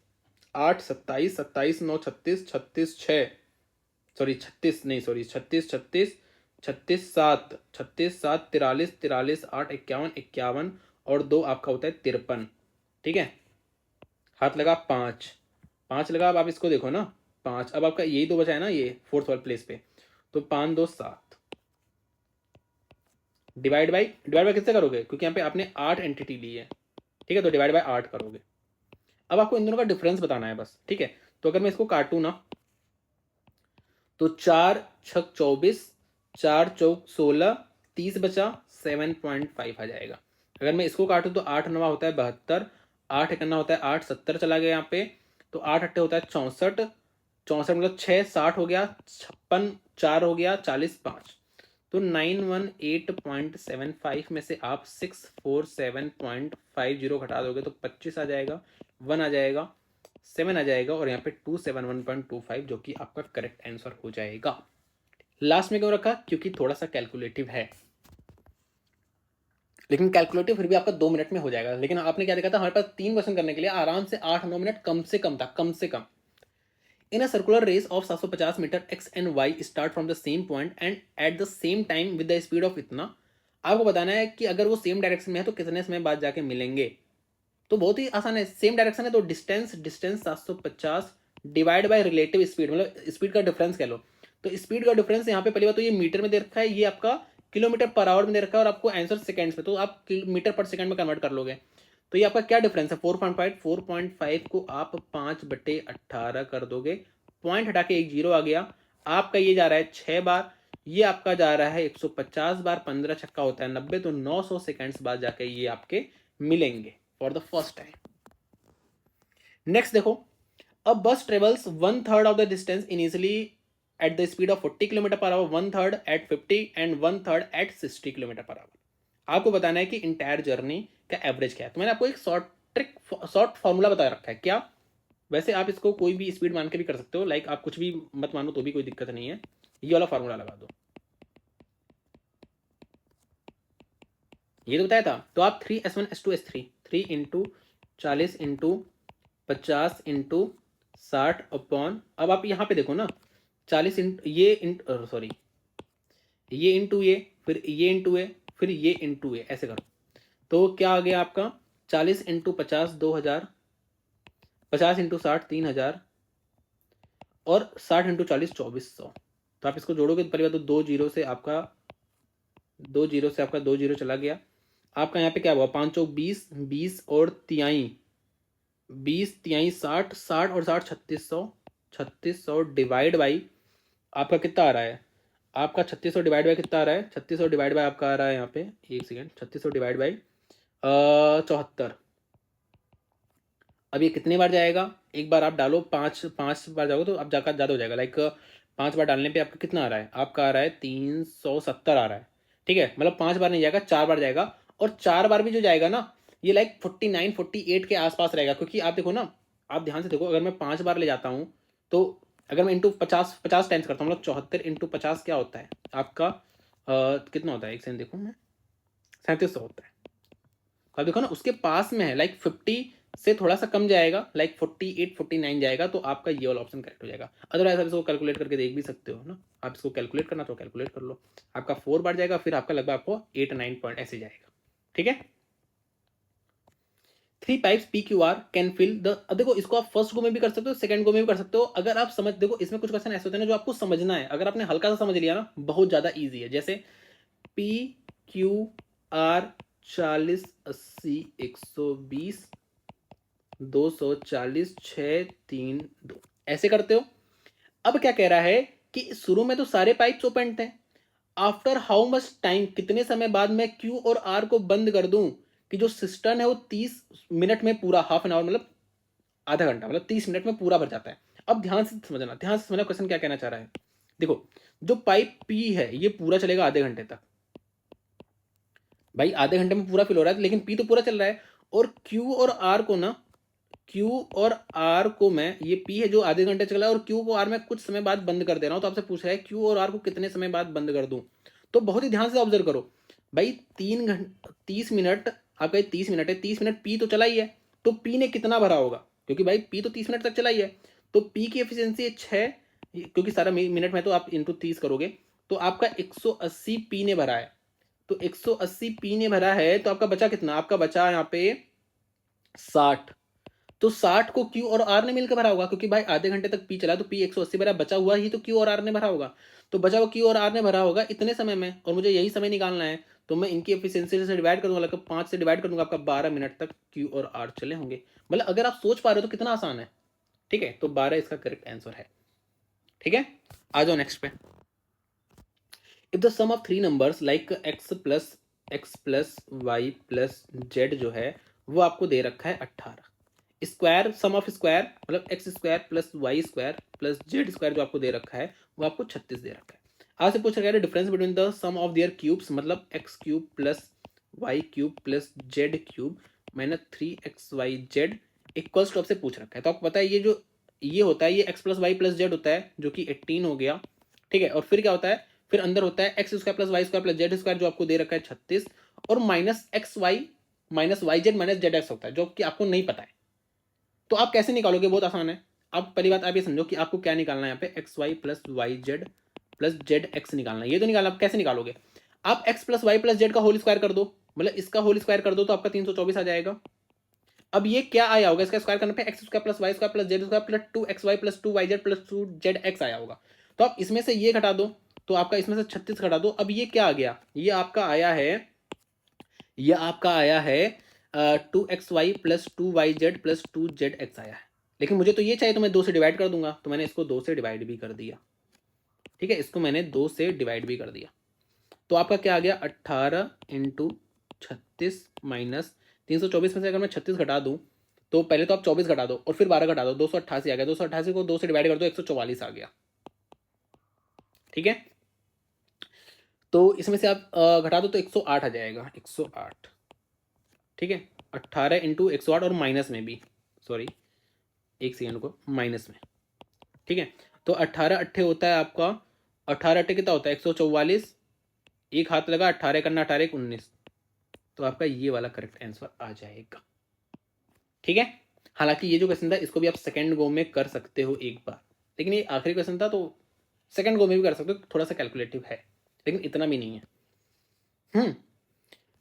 8 27, 27 9 36, 36 6, सॉरी 36 नहीं, सॉरी 36 36, 36 7, 36 7 43, 43 8 51, 51 और 2 आपका होता है 53, ठीक है। हाथ लगा 5, 5 लगा। अब आप इसको देखो ना 5, अब आपका यही दो बचा है ना, ये फोर्थ वाले प्लेस पे, तो 5 2 7, डिवाइड बाई किससे करोगे, क्योंकि यहाँ पे आपने 8 एंटिटी ली है, ठीक है, तो डिवाइड बाय 8 करोगे। अब आपको इन दोनों का डिफरेंस बताना है बस, ठीक है। तो अगर मैं इसको काटूं ना, तो 4 छक 24, 4 चौक 16, 30 बचा 7.5 आ जाएगा। अगर मैं इसको काटूं तो 8 नवा होता है 72, 8 इकन्ना होता है 8, 70 चला गया यहाँ पे, तो 8 अट्ठे होता है 64, 64 मतलब 6, 60 हो गया, 56, 4 हो गया 40, 5, तो 918.75 में से आप 647.50 घटा दोगे तो 25 आ जाएगा, 1 आ जाएगा, 7 आ जाएगा, और यहाँ पे 271.25 जो कि आपका करेक्ट आंसर हो जाएगा। लास्ट में क्यों रखा? क्योंकि थोड़ा सा कैलकुलेटिव है, लेकिन कैलकुलेटिव फिर भी आपका 2 मिनट में हो जाएगा। लेकिन आपने क्या देखा था, हमारे पास 3 क्वेश्चन करने के लिए आराम से 8-9 मिनट कम से कम था, कम से कम। In a circular race of 750 metre x and y start from the same point and at the same time with the speed of इतना, आपको बताना है कि अगर वो सेम डायरेक्शन में है तो कितने समय बाद जाके मिलेंगे। तो बहुत ही आसान है, सेम डायरेक्शन है तो distance 750 divide by relative speed, मतलब स्पीड का डिफरेंस कह लो। तो स्पीड का डिफरेंस यहाँ पे पहली बात तो ये मीटर में दे रखा है, ये आपका किलोमीटर पर आवर में दे रखा है, और आपको आंसर सेकंड्स में, तो आप मीटर पर सेकंड में कन्वर्ट कर लोगे। तो ये आपका क्या डिफरेंस है 4.5, 4.5 को आप 5/18 कर दोगे, पॉइंट हटा के एक जीरो आ गया। आपका ये जा रहा है 6 बार, ये आपका जा रहा है 150 बार, 15 छक्का होता है 90, तो 900 सेकंड्स बाद जाके ये आपके मिलेंगे for the first time. Next देखो, a bus travels 1/3 of the distance initially at the speed of 40 kilometre per hour, 1/3 at 50 and 1/3 at 60 kilometre per hour. आपको बताना है कि इंटायर जर्नी का एवरेज क्या है। तो मैंने आपको एक शॉर्ट फॉर्मूला बता रखा है। क्या? वैसे आप इसको कोई भी स्पीड मान के भी कर सकते हो, लाइक आप कुछ भी मत मानो तो भी कोई दिक्कत नहीं है, ये वाला फॉर्मूला लगा दो। ये तो बताया था। तो आप 3s1s2s3 3 into 40 into 50 into 60 upon, अब आप यहाँ पे देखो ना, 40 इंटू ये सॉरी ये इंटू ये, फिर ये इंटू ए, फिर ये इंटू ए, ऐसे करो। तो क्या आ गया आपका 40 इंटू 50 2000, 50 इंटू 60 3000, और 60 इंटू 40 2400। तो आप इसको जोड़ोगे तो पहली बात तो 2 जीरो से आपका 2 जीरो चला गया। आपका यहाँ पे क्या हुआ 5 चौक 20, 20 और तिहाई 20 तिहाई 60, 60 और 60 3600, 3600 डिवाइड बाई आपका कितना आ रहा है, आपका 3600 डिवाइड बाई कितना आ रहा है, 3600 डिवाइड बाई आपका आ रहा है यहाँ पे, एक सेकेंड, 3600 डिवाइड बाई 74। अब ये कितने बार जाएगा, एक बार आप डालो, 5 बार जाओगे तो अब जाकर ज़्यादा हो जाएगा, लाइक 5 बार डालने पे आपका कितना आ रहा है, आपका आ रहा है 370 आ रहा है। ठीक है, मतलब 5 बार नहीं जाएगा, 4 बार जाएगा, और 4 बार भी जो जाएगा ना, ये लाइक 49 48 के आसपास रहेगा। क्योंकि आप देखो ना, आप ध्यान से देखो, अगर मैं 5 बार ले जाता हूँ तो अगर मैं इंटू 50 टाइम्स करता हूँ, मतलब 74 इंटू 50 क्या होता है आपका, कितना होता है, एक सेकंड देखो मैं, 3700 होता है। अब देखो ना, उसके पास में है, लाइक 50 से थोड़ा सा कम जाएगा, लाइक 48 49 जाएगा, तो आपका ये वाला ऑप्शन करेक्ट हो जाएगा। अदरवाइज आप इसको कैलकुलेट करके देख भी सकते हो ना, आप इसको कैलकुलेट करना तो कैलकुलेट कर लो। आपका 4 बार जाएगा, फिर आपका लगभग आपको 8-9 पॉइंट ऐसे जाएगा। ठीक है, 3 pipes PQR can fill the, देखो इसको आप फर्स्ट गो में भी कर सकते हो, सेकंड गो में भी कर सकते हो। अगर आप समझ, देखो इसमें कुछ क्वेश्चन ऐसे होते हैं ना जो आपको समझना है, अगर आपने हल्का सा समझ लिया ना, बहुत ज्यादा ईजी है। जैसे PQR 40 80 120 240 6 3 2 ऐसे करते हो। अब क्या कह रहा है कि शुरू में तो सारे पाइप्स ओपन थे, आफ्टर हाउ मच टाइम, कितने समय बाद मैं क्यू और आर को बंद कर दूं कि जो सिस्टम है वो 30 मिनट में पूरा, हाफ एन आवर मतलब आधा घंटा, मतलब 30 मिनट में पूरा भर जाता है। अब ध्यान से समझना, ध्यान से समझना क्वेश्चन क्या कहना चाह रहा है। देखो, जो पाइप पी है ये पूरा चलेगा आधे घंटे तक, भाई आधे घंटे में पूरा फिल हो रहा है, लेकिन पी तो पूरा चल रहा है। और क्यू और आर को ना, क्यू और आर को मैं, ये पी है जो आधे घंटे चला है, और क्यू को आर मैं कुछ समय बाद बंद कर दे रहा हूं। तो आपसे पूछ रहा है क्यू और आर को कितने समय बाद बंद कर दूं। तो बहुत ही ध्यान से ऑब्जर्व करो भाई, 30 मिनट, आपका 30 मिनट है, 30 मिनट पी तो चला ही है, तो पी ने कितना भरा होगा, क्योंकि भाई पी तो 30 मिनट तक चला ही है। तो पी की एफिशिएंसी है 6, क्योंकि सारा मिनट में, तो आप इंटू 30 करोगे तो आपका 180 पी ने भरा है। तो 180 पी ने भरा है, तो आपका बचा कितना, आपका बचा यहाँ पे 60। तो 60 को क्यू और आर ने मिलकर भरा होगा, क्योंकि भाई आधे घंटे तक पी चला तो पी 180 भरा, बचा हुआ ही तो क्यू और आर ने भरा होगा। तो बचा हुआ क्यू और आर ने भरा होगा इतने समय में, और मुझे यही समय निकालना है। तो मैं इनकी एफिशिएंसी से डिवाइड करूंगा, लगभग 5 से डिवाइड करूंगा, आपका 12 मिनट तक क्यू और आर चले होंगे। मतलब अगर आप सोच पा रहे हो तो कितना आसान है। ठीक है, तो 12 इसका करेक्ट आंसर है। ठीक है, आ जाओ नेक्स्ट पे। If the sum of three numbers like x plus y plus z जो है वो आपको दे रखा है 18। स्क्वायर सम ऑफ स्क्वायर मतलब x square plus y square plus z square जो आपको दे रखा है वो आपको 36 दे रखा है। आज से पूछ रखा है difference between the sum of their cubes, मतलब x cube plus y cube plus z cube minus 3xyz equals to आपसे पूछ रखा है। तो आपको पता है ये जो ये होता है ये x plus y plus z होता है जो कि 18 हो गया। ठीक है, और फिर क्या होता है, फिर अंदर होता है x square plus y square plus z square जो आपको दे रखा है 36, और minus x y minus y z minus z x होता है जो कि आपको नहीं पता है। तो आप कैसे निकालोगे, बहुत आसान है। अब पहली बात आप ये समझो कि आपको क्या निकालना है, यहाँ पे x y plus y z plus z x निकालना है। ये तो निकालना, आप कैसे निकालोगे, आप x plus y plus z का होल स्क्वायर कर दो, मतलब इसका होल स्क्वायर कर दो तो आपका 324 आ जाएगा। अब ये क्या आया होगा, इसका स्क्वायर करने पे x square plus y square plus z square plus 2xy plus 2yz plus 2जेड एक्स आया होगा। तो आप इसमें से ये घटा दो तो आपका इसमें से 36 घटा दो। अब ये क्या आ गया, ये आपका आया है 2xy प्लस 2yz प्लस 2जेड एक्स आया है। लेकिन मुझे तो ये चाहिए तो मैं 2 से डिवाइड कर दूंगा, तो मैंने इसको 2 से डिवाइड भी कर दिया। ठीक है, इसको मैंने 2 से डिवाइड भी कर दिया। तो आपका क्या आ गया 18 इंटू 36 माइनस 324 में से अगर मैं 36 घटा दूं तो पहले तो आप 24 घटा दो और फिर 12 घटा दो, 288 आ गया। 288 को 2 से डिवाइड कर दो 144 आ गया। ठीक है, तो इसमें से आप घटा दो तो 108 आ जाएगा, 108। ठीक है, 18 इंटू 108 और माइनस में भी, सॉरी एक सेकेंड को, माइनस में। ठीक है, तो 18 अट्ठे होता है आपका, 18 अट्ठे कितना होता है 144, एक हाथ लगा 18 करना 18 19, तो आपका ये वाला करेक्ट आंसर आ जाएगा। ठीक है, हालांकि ये जो क्वेश्चन था इसको भी आप सेकंड गो में कर सकते हो एक बार, लेकिन ये आखिरी क्वेश्चन था तो सेकंड गो में भी कर सकते हो, थोड़ा सा कैलकुलेटिव है लेकिन इतना भी नहीं है।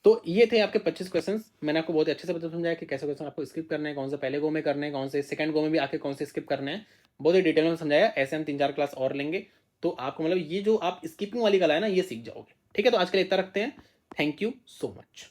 तो ये थे आपके 25 क्वेश्चंस। मैंने आपको बहुत अच्छे से बता समझाया कि कैसे क्वेश्चन आपको स्किप करना है, कौन से पहले गो में करना है, कौन से सेकंड गो में भी आके कौन से स्किप करना है, बहुत ही डिटेल में समझाया। ऐसे हम 3-4 क्लास और लेंगे तो आपको मतलब ये जो आप स्किपिंग वाली कला है ना ये सीख जाओगे। ठीक है, तो आज के लिए इतना रखते हैं। Thank you so much.